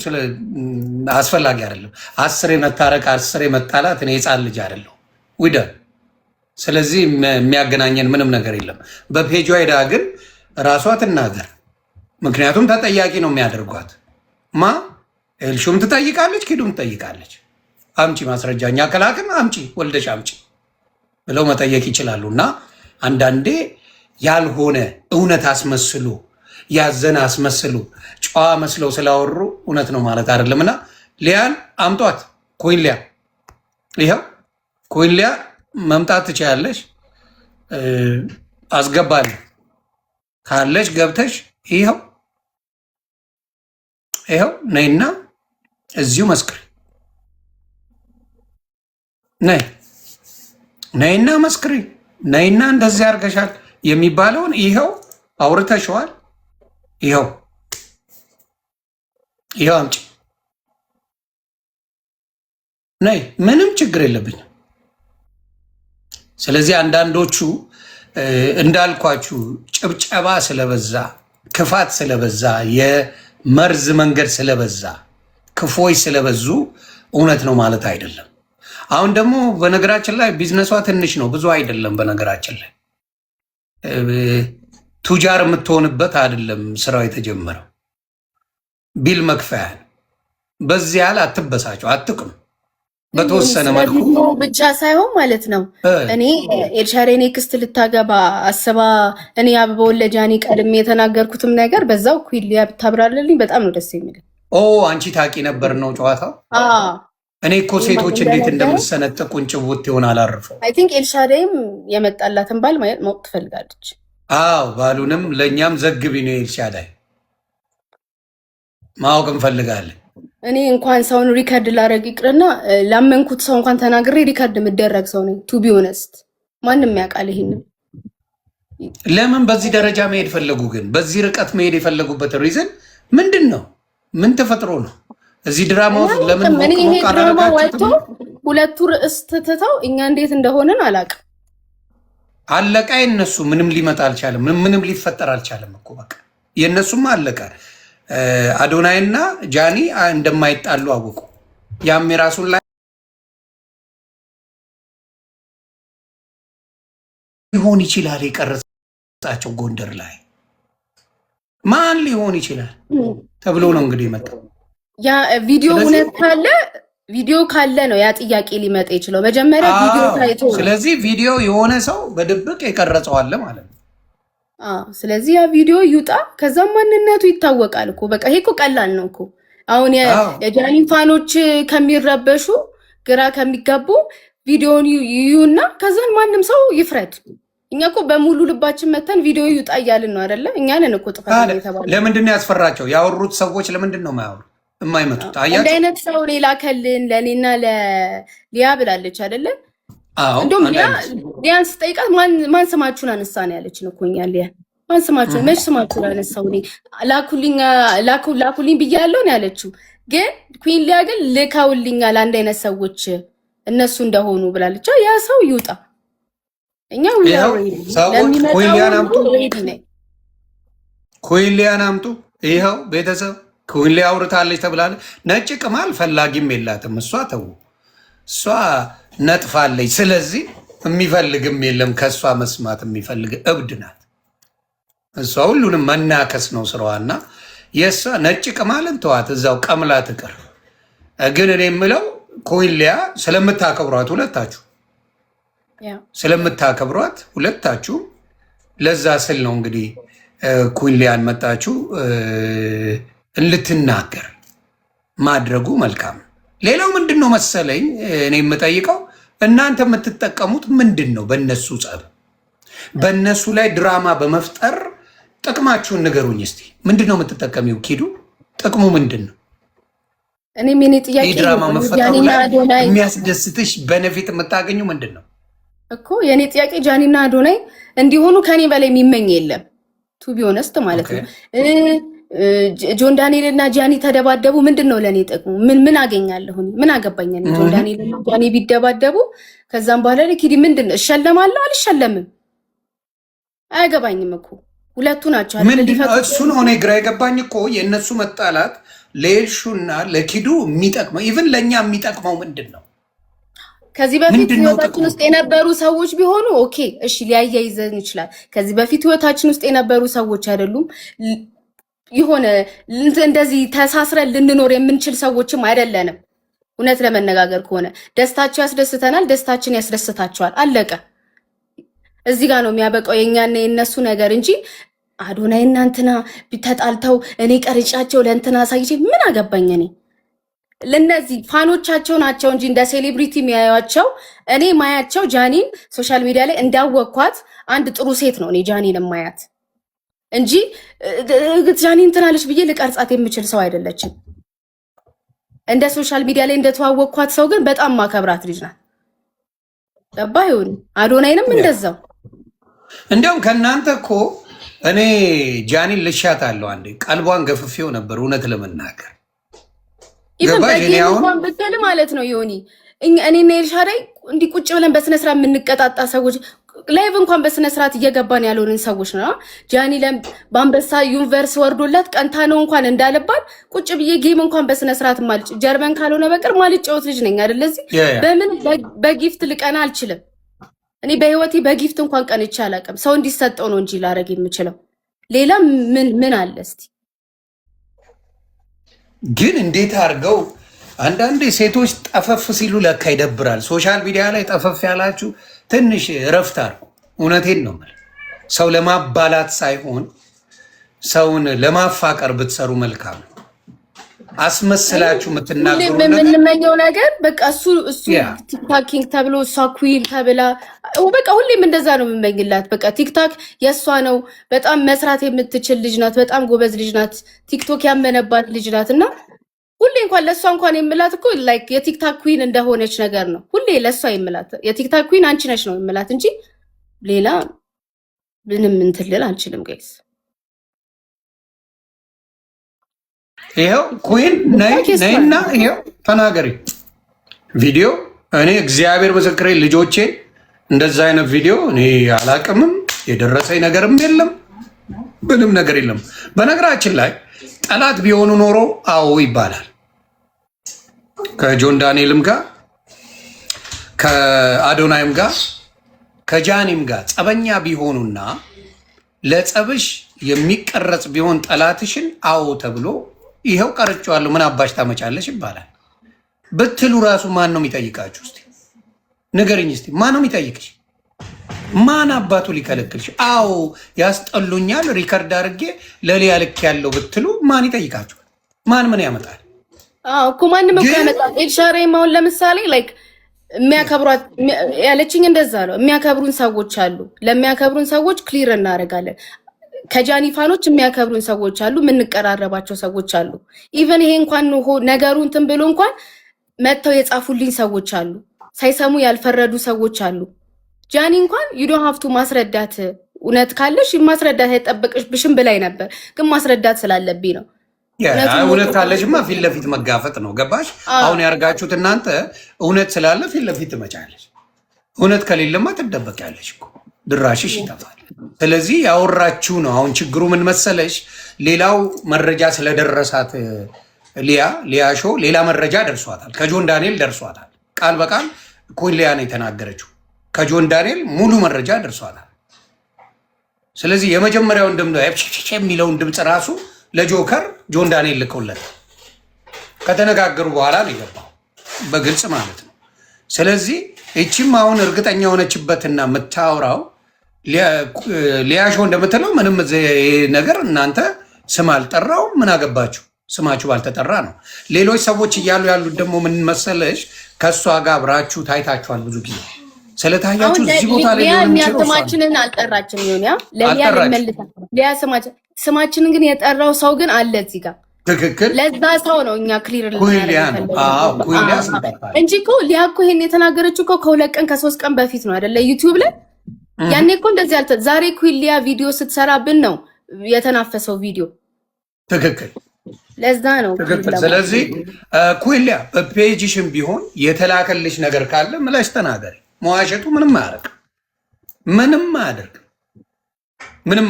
አስፈላጊ አይደለም። 10 መታረቅ 10 መጣላት እኔ ሕፃን ልጅ አይደለሁ ውደ ስለዚህ የሚያገናኘን ምንም ነገር የለም። በፔጇ ሄዳ ግን ራሷ ትናገር። ምክንያቱም ተጠያቂ ነው የሚያደርጓት። ማ ኤልሹም ትጠይቃለች፣ ኪዱም ትጠይቃለች። አምጪ ማስረጃ፣ እኛ ከላክን አምጪ፣ ወልደሽ አምጪ ብለው መጠየቅ ይችላሉ። እና አንዳንዴ ያልሆነ እውነት አስመስሉ፣ ያዘነ አስመስሉ፣ ጨዋ መስለው ስላወሩ እውነት ነው ማለት አይደለም። እና ሊያን አምጧት፣ ኮይን ሊያ፣ ይኸው ኮይን ሊያ መምጣት ትችያለሽ። አስገባለሁ ካለሽ ገብተሽ ይኸው ነይና እዚሁ መስክሪ። ነይና መስክሪ። ነይና እንደዚህ አድርገሻል የሚባለውን ይኸው አውርተሸዋል። ይኸው አምጪ። ነይ፣ ምንም ችግር የለብኝም። ስለዚህ አንዳንዶቹ እንዳልኳችሁ ጭብጨባ ስለበዛ፣ ክፋት ስለበዛ፣ የመርዝ መንገድ ስለበዛ፣ ክፎች ስለበዙ እውነት ነው ማለት አይደለም። አሁን ደግሞ በነገራችን ላይ ቢዝነሷ ትንሽ ነው፣ ብዙ አይደለም። በነገራችን ላይ ቱጃር የምትሆንበት አይደለም ስራው የተጀመረው፣ ቢል መክፈያ። በዚህ ያህል አትበሳቸው፣ አትቅኑ። በተወሰነ መልኩ ብቻ ሳይሆን ማለት ነው። እኔ ኤልሻሬ ኔክስት ልታገባ አስባ እኔ አበባ ወለጃኒ ቀድሜ የተናገርኩትም ነገር በዛው ኩሊያ ብታብራርልኝ በጣም ነው ደስ የሚል። አንቺ ታቂ ነበር ነው ጨዋታው። እኔ እኮ ሴቶች እንዴት እንደምትሰነጥቁን ጭውት ይሆን አላርፈው። አይ ቲንክ ኤልሻሬም የመጣላትን ባል ማወቅ ትፈልጋለች። ባሉንም ለእኛም ዘግቢ ነው ኤልሻዳይ፣ ማወቅ እንፈልጋለን። እኔ እንኳን ሰውን ሪከርድ ላደርግ ይቅርና ላመንኩት ሰው እንኳን ተናግሬ ሪከርድ የምደረግ ሰው ነኝ። ቱ ቢ ኦነስት ማንም ያውቃል ይሄንን። ለምን በዚህ ደረጃ መሄድ ፈለጉ? ግን በዚህ ርቀት መሄድ የፈለጉበት ሪዝን ምንድን ነው? ምን ተፈጥሮ ነው? እዚህ ድራማ ውስጥ ለምን ድራማ ወጥቶ ሁለቱ ርዕስ ትተው እኛ እንዴት እንደሆንን አላውቅም። አለቃ የነሱ ምንም ሊመጣ አልቻለም። ምንም ሊፈጠር አልቻለም እኮ በቃ የእነሱም አለቃ። አዶናይና ጃኒ እንደማይጣሉ አወቁ። ያም የራሱን ላይ ሊሆን ይችላል የቀረጻቸው ጎንደር ላይ ማን ሊሆን ይችላል ተብሎ ነው እንግዲህ የመጣው። ያ ቪዲዮ እውነት ካለ ነው ያ ጥያቄ ሊመጣ ይችላል። መጀመሪያ ቪዲዮ ታይቶ፣ ስለዚህ ቪዲዮ የሆነ ሰው በድብቅ የቀረጸው አለ ማለት ነው። ስለዚህ ያ ቪዲዮ ይውጣ፣ ከዛም ማንነቱ ይታወቃል እኮ በቃ። ይሄ እኮ ቀላል ነው እኮ። አሁን የጃኒ ፋኖች ከሚረበሹ ግራ ከሚጋቡ ቪዲዮን ይዩና ከዛን ማንም ሰው ይፍረድ። እኛ እኮ በሙሉ ልባችን መተን ቪዲዮ ይውጣ እያልን ነው አይደለ? እኛንን እኮ ጥፋት የተባለ። ለምንድን ነው ያስፈራቸው? ያወሩት ሰዎች ለምንድን ነው የማይመጡት? አንድ አይነት ሰው ሌላ ከልን ለእኔና ለሊያ ብላለች አይደለ? እንደውም ሊያን ስጠይቃት ማን ስማችሁን አነሳ ነው ያለችን እኮ እኛ። ሊያ ማን ስማችሁን መች ስማችሁን አነሳው? እኔ ላኩልኝ ብያለሁ ነው ያለችው። ግን ኩዊን ሊያ ግን ልካውልኛል አንድ አይነት ሰዎች እነሱ እንደሆኑ ብላለች። ያ ሰው ይውጣ። እኛ ኩዊን ሊያን አምጡ። ይኸው ቤተሰብ ኩዊን ሊያ አውርታለች ተብላለች። ነጭ ቅማል ፈላጊም የላትም እሷ። ተው እሷ ነጥፋለች። ስለዚህ የሚፈልግም የለም ከእሷ መስማት የሚፈልግ እብድ ናት እሷ። ሁሉንም መናከስ ነው ስራዋና የእሷ ነጭ ቅማልን ተዋት፣ እዛው ቀምላ ትቅር። ግን እኔ የምለው ኩዊን ሊያ ስለምታከብሯት ሁለታችሁ ለዛ ስል ነው እንግዲህ ኩዊን ሊያን መጣችሁ እንልትናገር ማድረጉ መልካም። ሌላው ምንድን ነው መሰለኝ እኔ የምጠይቀው እናንተ የምትጠቀሙት ምንድን ነው? በእነሱ ጸብ፣ በእነሱ ላይ ድራማ በመፍጠር ጥቅማችሁን ንገሩኝ እስቲ። ምንድን ነው የምትጠቀሚው? ኪዱ ጥቅሙ ምንድን ነው? እኔም የኔ ጥያቄ ድራማ መፈጠሩ ላይ የሚያስደስትሽ በነፊት የምታገኙ ምንድን ነው እኮ? የኔ ጥያቄ ጃኒና አዶናይ እንዲሆኑ ከኔ በላይ የሚመኝ የለም። ቱ ቢ ኦነስት ማለት ነው። ጆን ዳንኤል እና ጃኒ ተደባደቡ። ምንድን ነው ለእኔ ጥቅሙ? ምን አገኛለሁ? ምን አገባኝ? ጆን ዳንኤል እና ጃኒ ቢደባደቡ ከዛም በኋላ ኪዲ ምንድን ነው እሸለማለሁ? አልሸለምም። አያገባኝም እኮ ሁለቱ ናቸው። እሱ ነው እኔ ግራ የገባኝ እኮ የእነሱ መጣላት ለኤልሹና ለኪዱ የሚጠቅመው ኢቭን ለእኛ የሚጠቅመው ምንድን ነው? ከዚህ በፊት ህይወታችን ውስጥ የነበሩ ሰዎች ቢሆኑ ኦኬ እሺ ሊያያይዘን ይችላል። ከዚህ በፊት ህይወታችን ውስጥ የነበሩ ሰዎች አይደሉም። የሆነ እንደዚህ ተሳስረን ልንኖር የምንችል ሰዎችም አይደለንም። እውነት ለመነጋገር ከሆነ ደስታቸው ያስደስተናል፣ ደስታችን ያስደስታቸዋል። አለቀ። እዚህ ጋር ነው የሚያበቃው የኛና የነሱ ነገር እንጂ አዶናይ እናንትና ተጣልተው እኔ ቀርጫቸው ለእንትና ሳይቼ ምን አገባኝ እኔ። ለነዚህ ፋኖቻቸው ናቸው እንጂ እንደ ሴሌብሪቲ የሚያዩቸው። እኔ ማያቸው ጃኒን ሶሻል ሚዲያ ላይ እንዳወቅኳት አንድ ጥሩ ሴት ነው እኔ ጃኒን ማያት እንጂ ጃኒ እንትናለች ብዬ ልቀርጻት የምችል ሰው አይደለችም። እንደ ሶሻል ሚዲያ ላይ እንደተዋወቅኳት ሰው ግን በጣም ማከብራት ልጅ ናት። ገባ ይሁን አዶናይንም እንደዛው። እንዲያውም ከእናንተ እኮ እኔ ጃኒን ልሻት አለው አንዴ ቀልቧን ገፍፌው ነበር እውነት ለመናገር ይሁን ብትል ማለት ነው ዮኒ እኔና ኤልሻዳይ እንዲህ ቁጭ ብለን በስነ ስርዓት የምንቀጣጣ ሰዎች ላይቭ እንኳን በስነ ስርዓት እየገባን ያለውን ሰዎች ነው። ጃኒ በአንበሳ ዩኒቨርስ ወርዶላት ቀንታ ነው እንኳን እንዳለባት ቁጭ ብዬ ጌም እንኳን በስነ ስርዓት ማልጭ ጀርመን ካልሆነ በቀር ማልጫወት ልጅ ነኝ አይደል? ለዚህ በምን በጊፍት ልቀና አልችልም። እኔ በህይወቴ በጊፍት እንኳን ቀንቼ አላውቅም። ሰው እንዲሰጠው ነው እንጂ ላረግ የምችለው ሌላ ምን አለ እስቲ? ግን እንዴት አድርገው አንዳንዴ ሴቶች ጠፈፍ ሲሉ ለካ ይደብራል። ሶሻል ሚዲያ ላይ ጠፈፍ ያላችሁ ትንሽ እረፍት አድርጉ። እውነቴን ነው የምልህ። ሰው ለማባላት ሳይሆን ሰውን ለማፋቀር ብትሰሩ መልካም ነው። አስመስላችሁ የምትናገሩ የምንመኘው ነገር በቃ እሱ ቲክታኪንግ ተብሎ እሷ ኩዊን ተብላ በቃ ሁሌም እንደዛ ነው የምመኝላት። በቃ ቲክታክ የእሷ ነው። በጣም መስራት የምትችል ልጅ ናት። በጣም ጎበዝ ልጅ ናት። ቲክቶክ ያመነባት ልጅ ናት እና ሁሌ እንኳን ለእሷ እንኳን የምላት እኮ ላይክ የቲክታክ ኩዊን እንደሆነች ነገር ነው። ሁሌ ለእሷ የምላት የቲክታክ ኩዊን አንቺ ነች ነው የምላት እንጂ ሌላ ምንም እንትን ልል አልችልም ጋይስ። ይኸው ኩዊን ነይና ይኸው ተናገሪ ቪዲዮ። እኔ እግዚአብሔር ምስክሬ ልጆቼ እንደዛ አይነት ቪዲዮ እኔ አላቅምም። የደረሰኝ ነገርም የለም፣ ምንም ነገር የለም። በነገራችን ላይ ጠላት ቢሆኑ ኖሮ አዎ ይባላል። ከጆን ዳንኤልም ጋር ከአዶናይም ጋር ከጃኒም ጋር ጸበኛ ቢሆኑና ለጸብሽ የሚቀረጽ ቢሆን ጠላትሽን አዎ ተብሎ ይኸው ቀርጬዋለሁ ምን አባሽ ታመጫለሽ ይባላል ብትሉ ራሱ ማን ነው የሚጠይቃችሁ? እስቲ ንገርኝ። እስቲ ማን ነው የሚጠይቅሽ? ማን አባቱ ሊከለክልሽ? አዎ ያስጠሉኛል ሪከርድ አድርጌ ለሊያ ልክ ያለው ብትሉ ማን ይጠይቃችኋል? ማን ምን ያመጣል? አዎ እኮ ማንም እኮ ያመጣል። ኤልሻዳይ አሁን ለምሳሌ ላይክ የሚያከብሯት ያለችኝ እንደዛ ነው። የሚያከብሩን ሰዎች አሉ። ለሚያከብሩን ሰዎች ክሊር እናደርጋለን። ከጃኒ ፋኖች የሚያከብሩን ሰዎች አሉ፣ የምንቀራረባቸው ሰዎች አሉ። ኢቨን ይሄ እንኳን ነገሩ እንትን ብሎ እንኳን መጥተው የጻፉልኝ ሰዎች አሉ፣ ሳይሰሙ ያልፈረዱ ሰዎች አሉ። ጃኒ እንኳን ዩ ዶንት ሃቭ ቱ ማስረዳት፣ እውነት ካለሽ ማስረዳት አይጠበቅብሽም ብላኝ ነበር፣ ግን ማስረዳት ስላለብኝ ነው። እውነት ካለሽማ ፊት ለፊት መጋፈጥ ነው። ገባሽ? አሁን ያደርጋችሁት እናንተ እውነት ስላለ ፊት ለፊት ትመጫለሽ፣ እውነት ከሌለማ ትደበቂያለሽ እኮ ድራሽሽ ይጠፋል። ስለዚህ ያወራችሁ ነው። አሁን ችግሩ ምን መሰለሽ? ሌላው መረጃ ስለደረሳት ሊያ ሾው ሌላ መረጃ ደርሷታል። ከጆን ዳንኤል ደርሷታል። ቃል በቃል ኩዊን ሊያ ነው የተናገረችው። ከጆን ዳንኤል ሙሉ መረጃ ደርሷታል። ስለዚህ የመጀመሪያውን ድምፅ የሚለውን ድምፅ ራሱ ለጆከር ጆን ዳንኤል ልከውለት ከተነጋገሩ በኋላ ነው የገባው በግልጽ ማለት ነው። ስለዚህ እቺም አሁን እርግጠኛ የሆነችበትና የምታወራው ሊያሾ እንደምትለው ምንም ነገር እናንተ ስም አልጠራው ምን አገባችሁ? ስማችሁ ባልተጠራ ነው። ሌሎች ሰዎች እያሉ ያሉት ደግሞ ምን መሰለሽ? ከእሷ ጋር አብራችሁ ታይታችኋል ብዙ ጊዜ ስለታያችሁ እዚህ ቦታ ላይ ስማችንን አልጠራችም። ሆን ለሊያ ሊያ ስማችንን ግን የጠራው ሰው ግን አለ እዚህ ጋር ትክክል። ለዛ ሰው ነው እኛ ክሊር እንጂ እኮ ሊያ እኮ ይሄን የተናገረችው እኮ ከ2 ቀን ከ3 ቀን በፊት ነው አይደለ? ዩቲዩብ ላይ ያኔ እኮ እንደዚህ አልተ ዛሬ ኩዊን ሊያ ቪዲዮ ስትሰራብን ነው የተናፈሰው ቪዲዮ። ትክክል። ለዛ ነው ትክክል። ስለዚህ ኩዊን ሊያ በፔጅሽም ቢሆን የተላከልሽ ነገር ካለ ምላሽ ተናገሪ። መዋሸቱ ምንም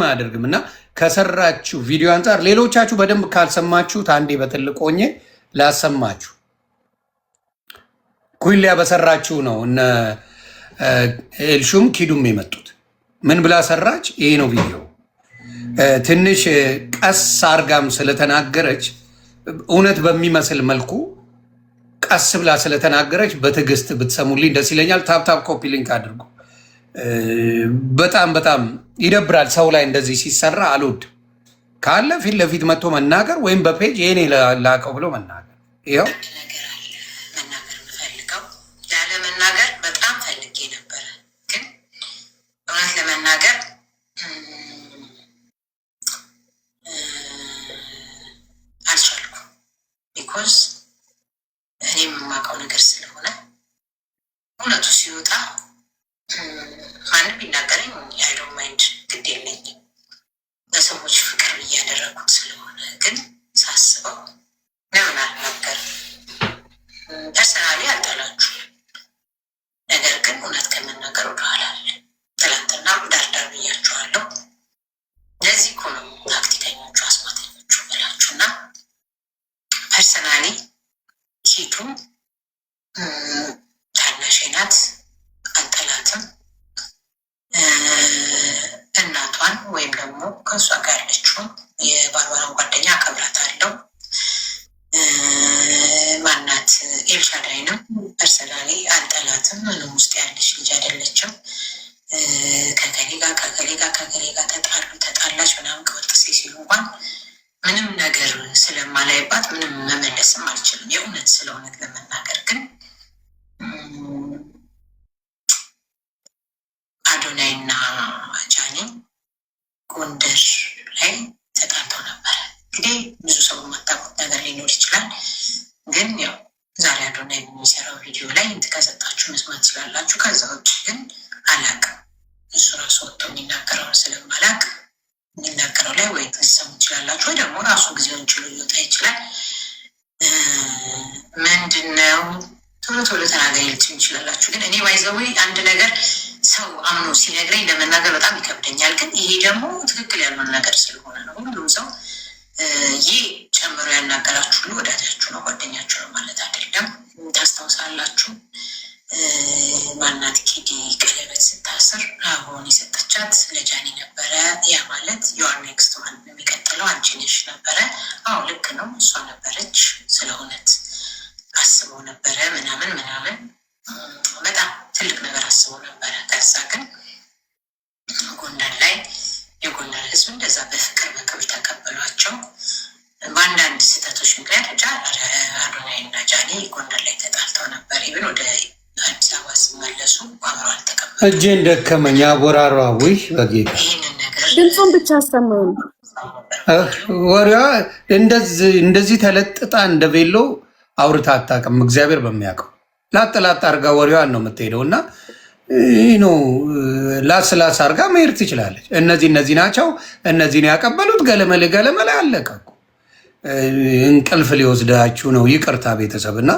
አያደርግም እና ከሰራችሁ ቪዲዮ አንጻር ሌሎቻችሁ በደንብ ካልሰማችሁት አንዴ በትልቅ ሆኜ ላሰማችሁ። ኩዊን ሊያ በሰራችሁ ነው እነ ኤልሹም ኪዱም የመጡት። ምን ብላ ሰራች? ይሄ ነው ቪዲዮ። ትንሽ ቀስ አርጋም ስለተናገረች እውነት በሚመስል መልኩ ቀስ ብላ ስለተናገረች በትዕግስት ብትሰሙልኝ ደስ ይለኛል። ታፕታፕ ኮፒ ሊንክ አድርጉ። በጣም በጣም ይደብራል። ሰው ላይ እንደዚህ ሲሰራ አልወድም። ካለ ፊት ለፊት መጥቶ መናገር ወይም በፔጅ ይሄኔ ላቀው ብሎ መናገር። ይኸው መናገር የምፈልገው ላለመናገር በጣም ፈልጌ ነበረ፣ ግን እውነት ለመናገር አልቻልኩም። ቢኮዝ እኔ የማውቀው ነገር ስለሆነ እውነቱ ሲወጣ ማንም ቢናገረኝ አይዶን ማይንድ ግድ የለኝም። ለሰዎች ፍቅር እያደረጉት ስለሆነ ግን ሳስበው ለምን አልናገርም? ፐርሰናሊ አልጠላችሁ፣ ነገር ግን እውነት ከመናገር ወደኋላ አለ። ትላንትና ዳርዳር ብያችኋለሁ። ለዚህ እኮ ነው ታክቲከኞቹ አስማተኞቹ ብላችሁና ፐርሰናሊ ኪዱ ታናሼ ናት፣ አልጠላትም። እናቷን ወይም ደግሞ ከእሷ ጋር ያለችውን የባሏን ጓደኛ አከብራታለሁ። ማናት ኤልሻዳይንም ፐርሰናሊ አልጠላትም። ምንም ውስጥ ያለች ልጅ አይደለችም። ከከሌ ጋር ተጣላች ምናምን ከወጥ ሲሉ እንኳን ምንም ነገር ስለማላይባት ምንም መመለስም አልችልም። የእውነት ስለ እውነት ለመናገር ግን አዶናይ እና ጃኒ ጎንደር ላይ ተጣልተው ነበረ። እንግዲህ ብዙ ሰው የማታውቁት ነገር ሊኖር ይችላል። ግን ያው ዛሬ አዶናይ የሚሰራው ቪዲዮ ላይ ከሰጣችሁ መስማት ትችላላችሁ። ከዛ ውጭ ግን አላውቅም። እሱ ራሱ ወጥቶ የሚናገረውን ስለማላውቅ የሚናገረው ላይ ወይ ትሰሙ ትችላላችሁ፣ ወይ ደግሞ ራሱ ጊዜውን ችሎ ሊወጣ ይችላል። ምንድነው ቶሎ ቶሎ ተናገሪ ልትሉ ይችላላችሁ። ግን እኔ ባይዘዌ አንድ ነገር ሰው አምኖ ሲነግረኝ ለመናገር በጣም ይከብደኛል። ግን ይሄ ደግሞ ትክክል ያልሆነ ነገር ስለሆነ ነው። ሁሉም ሰው ይህ ጨምሮ ያናገራችሁ ሁሉ ወዳጃችሁ ነው፣ ጓደኛችሁ ነው ማለት አይደለም። ታስታውሳላችሁ ማናት ኪዲ ቀለበት ስታስር አሁን የሰጠቻት ለጃኒ ነበረ። ያ ማለት ዩአር ኔክስት ዋን የሚቀጥለው አንቺ ነሽ ነበረ። አዎ ልክ ነው፣ እሷ ነበረች። ስለ እውነት አስበው ነበረ ምናምን በጣም ትልቅ ነገር አስበው ነበረ። ከዛ ግን ጎንደር ላይ የጎንደር ሕዝብ እንደዛ በፍቅር በክብር ተቀበሏቸው። በአንዳንድ ስህተቶች ምክንያት አዶናይ እና ጃኒ ጎንደር ላይ ተጣልተው ነበር። ይብን ወደ አዲስ አበባ ሲመለሱ አብረው አልተቀበሉ። እጄን ደከመኝ አቦራሯ። ውይ በጌታ ይህንን ነገር ድምፁን ብቻ አሰማው። ወሬዋ እንደዚህ ተለጥጣ እንደ ቬሎ አውርታ አታውቅም። እግዚአብሔር በሚያውቀው ላጥ አርጋ ወሬዋን ነው የምትሄደው። እና ነው ላስ አርጋ መሄድ ትችላለች። እነዚህ ናቸው እነዚህን ያቀበሉት ገለመሌ አለቀ እኮ። እንቅልፍ ሊወስዳችሁ ነው። ይቅርታ ቤተሰብ። እና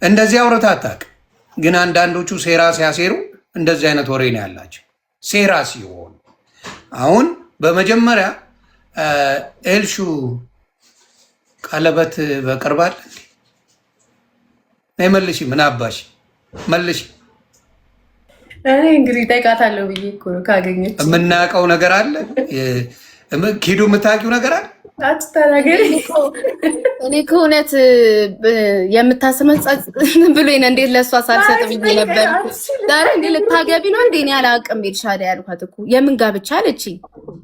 እንደዚህ አውርታ አታውቅም። ግን አንዳንዶቹ ሴራ ሲያሴሩ እንደዚህ አይነት ወሬ ነው ያላቸው። ሴራ ሲሆን አሁን በመጀመሪያ ኤልሹ ቀለበት በቅርባል መልሽ። ምን አባሽ መልሽ። እኔ እንግዲህ ጠይቃታለሁ ብዬ እኮ ነው ካገኘች። የምናውቀው ነገር አለ። ኪዱ የምታውቂው ነገር አለ። አትተናገሪ። እኔ ከእውነት የምታስመጻጽ ብሎ እንዴት ለእሷ ሳልሰጥ ብዬ ነበር። ዛሬ እንዴ ልታገቢ ነው እንዴ? እኔ አላውቅም ኤልሻዳ ያልኳት እኮ የምን ጋብቻ አለችኝ።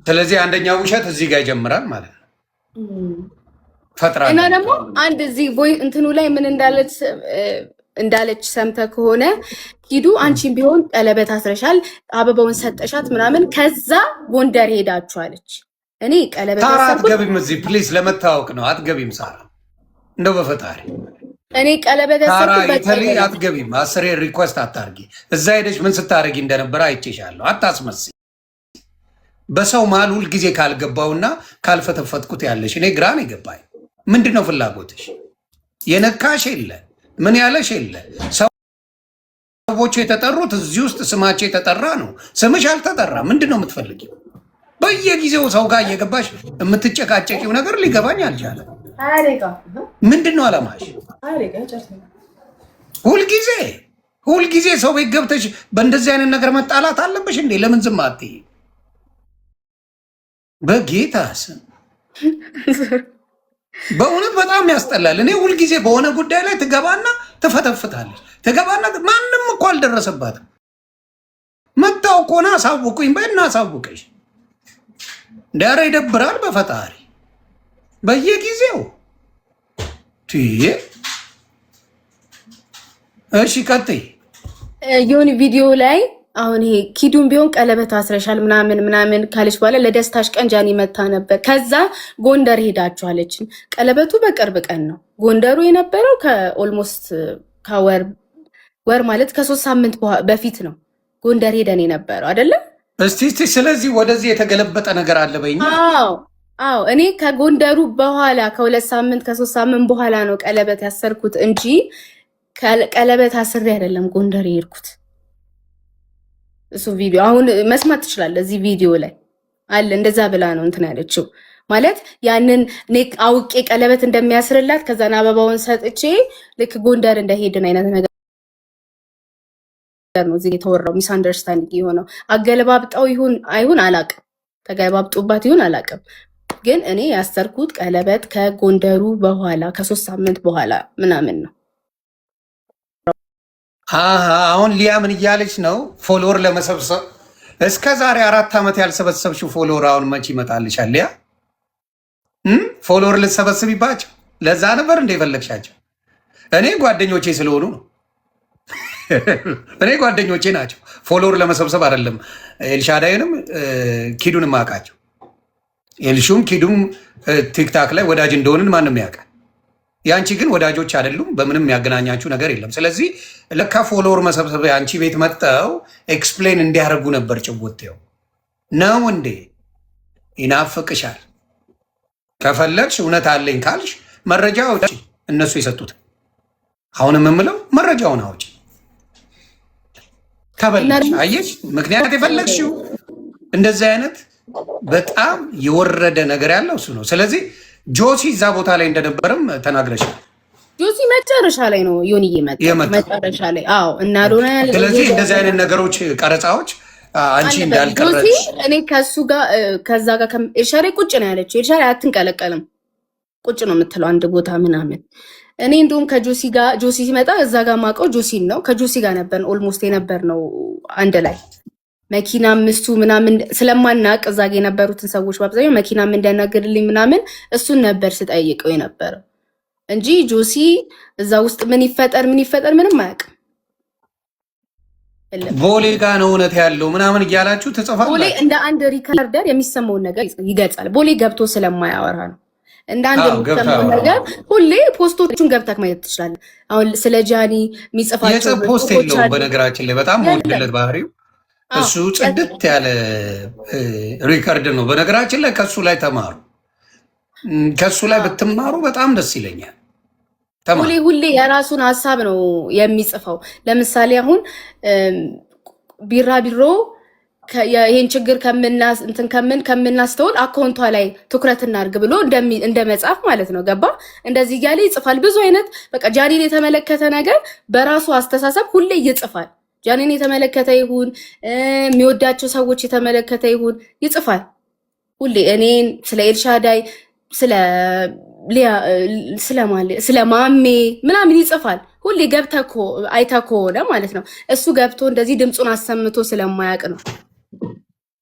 ስለዚህ አንደኛው ውሸት እዚህ ጋር ይጀምራል ማለት ነው። ፈጥራ እና ደግሞ አንድ እዚህ ቦይ እንትኑ ላይ ምን እንዳለች ሰምተህ ከሆነ ኪዱ አንቺን ቢሆን ቀለበት አስረሻል፣ አበባውን ሰጠሻት ምናምን፣ ከዛ ጎንደር ሄዳችኋለች። እኔ ቀለበት ሳራ አትገቢም እዚህ ፕሊዝ፣ ለመታወቅ ነው። አትገቢም ሳራ፣ እንደው በፈጣሪ እኔ ቀለበት ሳራ ኢታሊ አትገቢም። አስሬ ሪኩዌስት አታርጊ። እዛ ሄደሽ ምን ስታረጊ እንደነበረ አይቼሻለሁ። አታስመስይ። በሰው መሀል ሁል ጊዜ ካልገባውና ካልፈተፈትኩት ያለሽ እኔ ግራን ይገባኝ። ምንድን ነው ፍላጎትሽ? የነካሽ የለ ምን ያለሽ የለ። ሰዎቹ የተጠሩት እዚህ ውስጥ ስማቸው የተጠራ ነው። ስምሽ አልተጠራ። ምንድን ነው የምትፈልጊው? በየጊዜው ሰው ጋር እየገባሽ የምትጨቃጨቂው ነገር ሊገባኝ አልቻለም። ምንድን ነው አላማሽ? ሁልጊዜ ሰው ቤት ገብተሽ በእንደዚህ አይነት ነገር መጣላት አለብሽ እንዴ? ለምን ዝም አትይ? በጌታ ስም በእውነት በጣም ያስጠላል። እኔ ሁልጊዜ በሆነ ጉዳይ ላይ ትገባና ትፈተፍታለች። ትገባና ማንም እኮ አልደረሰባትም። መታው ከሆነ አሳውቁኝ በይና አሳውቀሽ። ዳራ ይደብራል። በፈጣሪ በየጊዜው ትዬ። እሺ ቀጥይ። የሆነ ቪዲዮ ላይ አሁን ይሄ ኪዱን ቢሆን ቀለበት አስረሻል ምናምን ካለች በኋላ ለደስታሽ ቀን ጃኒ መታ ነበር። ከዛ ጎንደር ሄዳችኋለችን። ቀለበቱ በቅርብ ቀን ነው። ጎንደሩ የነበረው ከኦልሞስት ከወር ማለት ከ3 ሳምንት በፊት ነው ጎንደር ሄደን የነበረው አይደለም። እስቲ ስለዚህ ወደዚህ የተገለበጠ ነገር አለ በይኝ። አዎ እኔ ከጎንደሩ በኋላ ከ2 ሳምንት ከ3 ሳምንት በኋላ ነው ቀለበት ያሰርኩት እንጂ ቀለበት አስሬ አይደለም ጎንደር የሄድኩት። እሱ ቪዲዮ አሁን መስማት ትችላለህ። እዚህ ቪዲዮ ላይ አለ። እንደዛ ብላ ነው እንትን ያለችው ማለት ያንን እኔ አውቄ ቀለበት እንደሚያስርላት ከዛን አበባውን ሰጥቼ ልክ ጎንደር እንደሄድን አይነት ነገር ነው እዚህ የተወራው። ሚስ አንደርስታንዲንግ የሆነው አገለባብጣው ይሁን አይሁን አላቅም፣ ተገለባብጡባት ይሁን አላቅም። ግን እኔ ያሰርኩት ቀለበት ከጎንደሩ በኋላ ከ3 ሳምንት በኋላ ምናምን ነው። አሁን ሊያ ምን እያለች ነው? ፎሎወር ለመሰብሰብ እስከ ዛሬ 4 ዓመት ያልሰበሰብሽው ፎሎወር አሁን መች ይመጣልሻል? ሊያ ፎሎወር ልትሰበስቢባቸው ለዛ ነበር እንደ የፈለግሻቸው? እኔ ጓደኞቼ ስለሆኑ ነው። እኔ ጓደኞቼ ናቸው። ፎሎወር ለመሰብሰብ አይደለም። ኤልሻዳይንም ኪዱንም አውቃቸው። ኤልሹም ኪዱም ቲክታክ ላይ ወዳጅ እንደሆንን ማንም ያውቃል። የአንቺ ግን ወዳጆች አይደሉም። በምንም ያገናኛችሁ ነገር የለም። ስለዚህ ለካ ፎሎወር መሰብሰብ አንቺ ቤት መጥተው ኤክስፕሌን እንዲያደርጉ ነበር። ጭቦቴው ነው እንዴ? ይናፍቅሻል። ከፈለግሽ እውነት አለኝ ካልሽ መረጃ አውጪ። እነሱ የሰጡት አሁንም የምለው መረጃውን አውጪ። ከበለሽ አየሽ፣ ምክንያት የፈለግሽው እንደዚህ አይነት በጣም የወረደ ነገር ያለው እሱ ነው። ስለዚህ ጆሲ እዛ ቦታ ላይ እንደነበረም ተናግረሻል። ጆሲ መጨረሻ ላይ ነው ዮኒ መጨረሻ ላይ እና ዶና። ስለዚህ እንደዚህ አይነት ነገሮች ቀረጻዎች አንቺ እንዳልቀረጽ እኔ ከሱ ጋር ከዛ ጋር ኤልሻዳይ ቁጭ ነው ያለችው። ኤልሻዳይ አትንቀለቀልም፣ ቁጭ ነው የምትለው አንድ ቦታ ምናምን። እኔ እንደውም ከጆሲ ጋር ጆሲ ሲመጣ እዛ ጋር ማውቀው ጆሲን ነው። ከጆሲ ጋር ነበርን ኦልሞስት የነበር ነው አንድ ላይ መኪና ምስቱ ምናምን ስለማናቅ እዛ ጋ የነበሩትን ሰዎች በአብዛኛው መኪናም እንዲያናግርልኝ ምናምን እሱን ነበር ስጠይቀው የነበረው እንጂ ጆሲ እዛ ውስጥ ምን ይፈጠር ምንም አያውቅም። ቦሌ ጋ ነው እውነት ያለው ምናምን እያላችሁ ተጽፋላችሁ። ቦሌ እንደ አንድ ሪከርደር የሚሰማውን ነገር ይገልጻል። ቦሌ ገብቶ ስለማያወራ ነው እንደ አንድ የሚሰማውን ነገር ሁሌ ፖስቶቹን ገብተህ ማየት ትችላለህ። አሁን ስለ ጃኒ የሚጽፋቸው ፖስት የለውም በነገራችን ላይ በጣም ወደለት ባህሪው እሱ ጽድት ያለ ሪከርድ ነው። በነገራችን ላይ ከሱ ላይ ተማሩ። ከሱ ላይ ብትማሩ በጣም ደስ ይለኛል። ሁሌ የራሱን ሀሳብ ነው የሚጽፈው። ለምሳሌ አሁን ቢራቢሮ ይህን ችግር ከምናስተውል አካውንቷ ላይ ትኩረት እናድርግ ብሎ እንደ መጽሐፍ ማለት ነው። ገባ? እንደዚህ እያለ ይጽፋል። ብዙ አይነት በቃ ጃኒን የተመለከተ ነገር በራሱ አስተሳሰብ ሁሌ ይጽፋል። ጃኒን የተመለከተ ይሁን የሚወዳቸው ሰዎች የተመለከተ ይሁን ይጽፋል ሁሌ። እኔን ስለ ኤልሻዳይ ስለ ማሜ ምናምን ይጽፋል ሁሌ። ገብተህ አይተህ ከሆነ ማለት ነው። እሱ ገብቶ እንደዚህ ድምፁን አሰምቶ ስለማያውቅ ነው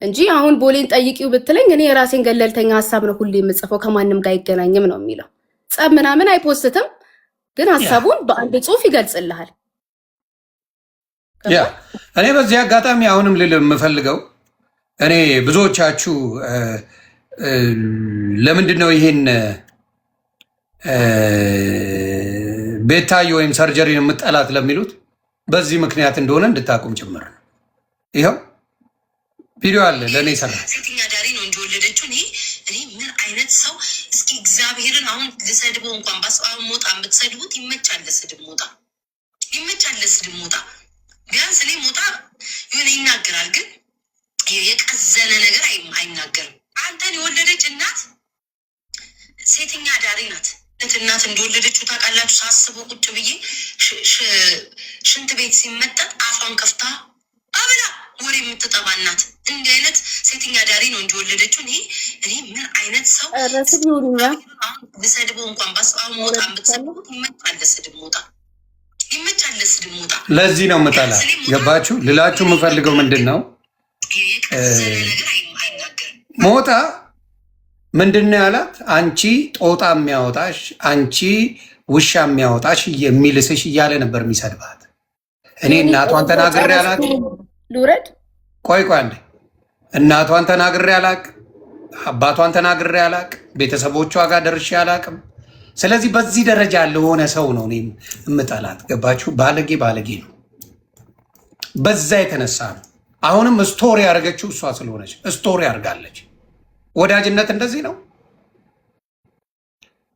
እንጂ አሁን ቦሌን ጠይቂው ብትለኝ እኔ የራሴን ገለልተኛ ሀሳብ ነው ሁሌ የምጽፈው፣ ከማንም ጋር አይገናኝም ነው የሚለው። ጸብ ምናምን አይፖስትም፣ ግን ሀሳቡን በአንድ ጽሁፍ ይገልጽልሃል። ያ እኔ በዚህ አጋጣሚ አሁንም ልል የምፈልገው እኔ ብዙዎቻችሁ ለምንድን ነው ይሄን ቤታዮ ወይም ሰርጀሪን የምጠላት ለሚሉት በዚህ ምክንያት እንደሆነ እንድታቁም ጭምር ነው። ይኸው ቪዲዮ አለ ለእኔ ሰራ ሴተኛ ዳሪ ነው እንጂ ወለደችው። እኔ ምን አይነት ሰው እስኪ እግዚአብሔርን አሁን ልሰድበው እንኳን በአስባብ ሞጣ ብትሰድቡት ይመቻል። ለስድብ ሞጣ ቢያንስ እኔ ሞጣ የሆነ ይናገራል፣ ግን የቀዘነ ነገር አይናገርም። አንተን የወለደች እናት ሴተኛ ዳሪ ናት። እናት እንደወለደችው ታውቃላችሁ። ሳስበው ቁጭ ብዬ ሽንት ቤት ሲመጠጥ አፏን ከፍታ አብላ ወሬ የምትጠባ እናት። እንዲህ አይነት ሴተኛ ዳሪ ነው እንጂ ወለደችው። እኔ ምን አይነት ሰው ረስብ ይሁንኛ ብሰድበው እንኳን ባስባው ሞጣ ብትሰድቡት ይመጣል፣ ስድብ ሞጣ ይመቻል፣ ስድብ ሞጣ። ለዚህ ነው ምጠላ። ገባችሁ? ልላችሁ የምፈልገው ምንድን ነው ሞጣ ምንድን ነው ያላት? አንቺ ጦጣ የሚያወጣሽ አንቺ ውሻ የሚያወጣሽ የሚልስሽ እያለ ነበር የሚሰድባት። እኔ እናቷን ተናግሬ አላቅ። ልውረድ። ቆይ አንዴ። እናቷን ተናግሬ አላቅ፣ አባቷን ተናግሬ አላቅ፣ ቤተሰቦቿ ጋር ደርሼ አላቅም። ስለዚህ በዚህ ደረጃ ለሆነ ሰው ነው እኔ የምጠላት። ገባችሁ? ባለጌ ነው። በዛ የተነሳ ነው። አሁንም ስቶሪ ያደረገችው እሷ ስለሆነች ስቶሪ አድርጋለች። ወዳጅነት እንደዚህ ነው?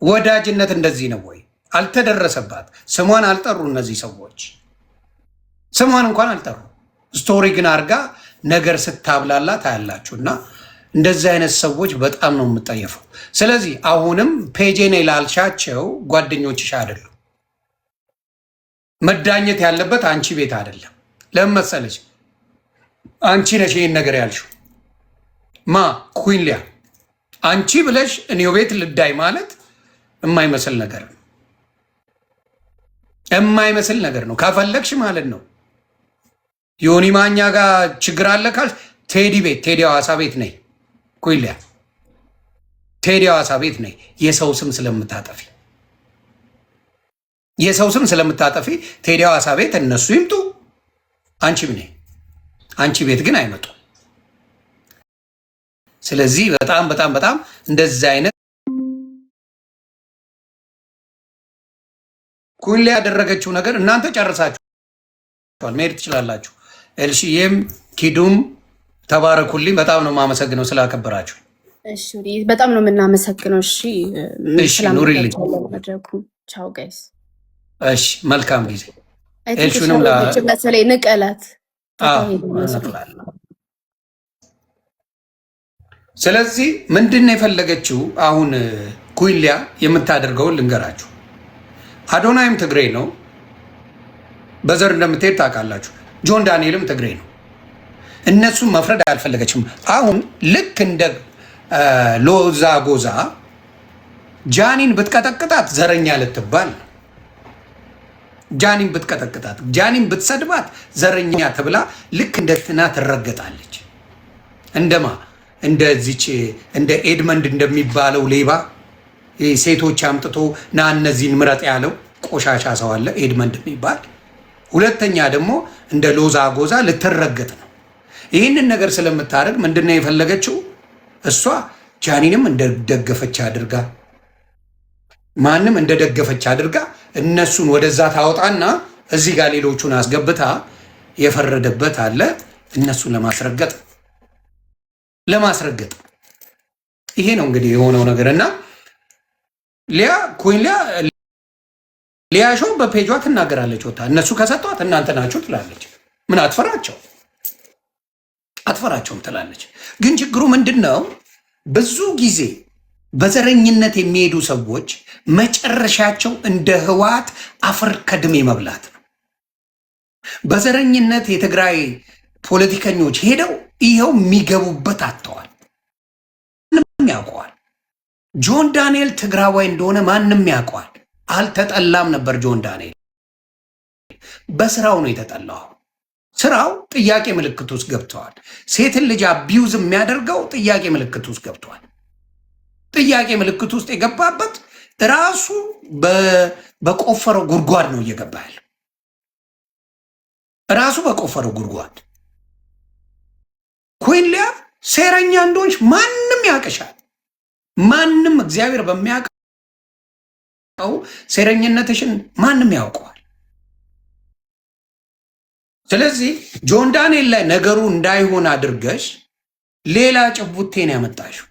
ወዳጅነት እንደዚህ ነው ወይ? አልተደረሰባት። ስሟን አልጠሩ እነዚህ ሰዎች፣ ስሟን እንኳን አልጠሩ። ስቶሪ ግን አድርጋ ነገር ስታብላላ ታያላችሁ። እና እንደዚህ አይነት ሰዎች በጣም ነው የምጠየፈው። ስለዚህ አሁንም ፔጄኔ ላልሻቸው ጓደኞችሽ አይደሉም። መዳኘት ያለበት አንቺ ቤት አይደለም። ለምን መሰለች? አንቺ ነሽ ይህን ነገር ያልሽው። ማ ኩዊን ሊያ አንቺ ብለሽ እኔው ቤት ልዳይ ማለት የማይመስል ነገር ነው። የማይመስል ነገር ነው። ካፈለግሽ ማለት ነው ዮኒ ማኛ ጋር ችግር አለ ካልሽ ቴዲ ቤት፣ ቴዲ ሐዋሳ ቤት ነይ። ኩዊን ሊያ ቴዲ ሐዋሳ ቤት ነይ። የሰው ስም ስለምታጠፊ ቴዲ ሐዋሳ ቤት እነሱ ይምጡ፣ አንቺም ነይ። አንቺ ቤት ግን አይመጡ። ስለዚህ በጣም እንደዚህ አይነት ኩዊን ያደረገችው ነገር እናንተ ጨርሳችኋል፣ መሄድ ትችላላችሁ። ኤልሺዬም ኪዱም ተባረኩልኝ። በጣም ነው የማመሰግነው ስላከበራችሁ። እሺ በጣም ነው የምናመሰግነው። እሺ ኑሪልኝ። ቻው ጋይስ። እሺ መልካም ጊዜ። ኤልሹንም ለምሳሌ ንቀላት። ስለዚህ ምንድን ነው የፈለገችው? አሁን ኩዊን ሊያ የምታደርገውን ልንገራችሁ። አዶናይም ትግሬ ነው፣ በዘር እንደምትሄድ ታውቃላችሁ። ጆን ዳንኤልም ትግሬ ነው። እነሱን መፍረድ አልፈለገችም። አሁን ልክ እንደ ሎዛ ጎዛ ጃኒን ብትቀጠቅጣት ዘረኛ ልትባል፣ ጃኒን ብትቀጠቅጣት፣ ጃኒን ብትሰድባት ዘረኛ ተብላ ልክ እንደ ትና ትረገጣለች። እንደማ እንደዚች እንደ ኤድመንድ እንደሚባለው ሌባ ሴቶች አምጥቶ ና እነዚህን ምረጥ ያለው ቆሻሻ ሰው አለ ኤድመንድ የሚባል። ሁለተኛ ደግሞ እንደ ሎዛ ጎዛ ልትረገጥ ነው። ይህንን ነገር ስለምታደርግ ምንድነው የፈለገችው? እሷ ጃኒንም እንደደገፈች አድርጋ ማንም እንደደገፈች አድርጋ እነሱን ወደዛ ታወጣና እዚህ ጋር ሌሎቹን አስገብታ የፈረደበት አለ እነሱን ለማስረገጥ ይሄ ነው እንግዲህ የሆነው ነገር። እና ሊያ ኩዊን ሊያ ሾው በፔጇ ትናገራለች። ወታ እነሱ ከሰጧት እናንተ ናችሁ ትላለች። ምን አትፈራቸውም ትላለች። ግን ችግሩ ምንድን ነው? ብዙ ጊዜ በዘረኝነት የሚሄዱ ሰዎች መጨረሻቸው እንደ ህወሓት አፈር ከድሜ መብላት ነው። በዘረኝነት የትግራይ ፖለቲከኞች ሄደው ይኸው የሚገቡበት አጥተዋል። ማንም ያውቀዋል። ጆን ዳንኤል ትግራዋይ እንደሆነ ማንም ያውቀዋል። አልተጠላም ነበር ጆን ዳንኤል፣ በስራው ነው የተጠላው። ስራው ጥያቄ ምልክት ውስጥ ገብተዋል። ሴትን ልጅ አቢዩዝ የሚያደርገው ጥያቄ ምልክት ውስጥ ገብተዋል። ጥያቄ ምልክት ውስጥ የገባበት ራሱ በቆፈረው ጉድጓድ ነው እየገባ ያለው። ራሱ በቆፈረው ጉድጓድ። ኩዊን ሊያ ሴረኛ እንደሆንሽ ማንም ያውቅሻል። ማንም እግዚአብሔር በሚያውቀው ሴረኝነትሽን ማንም ያውቀዋል። ስለዚህ ጆን ዳንኤል ላይ ነገሩ እንዳይሆን አድርገሽ ሌላ ጭቡቴን ያመጣሽው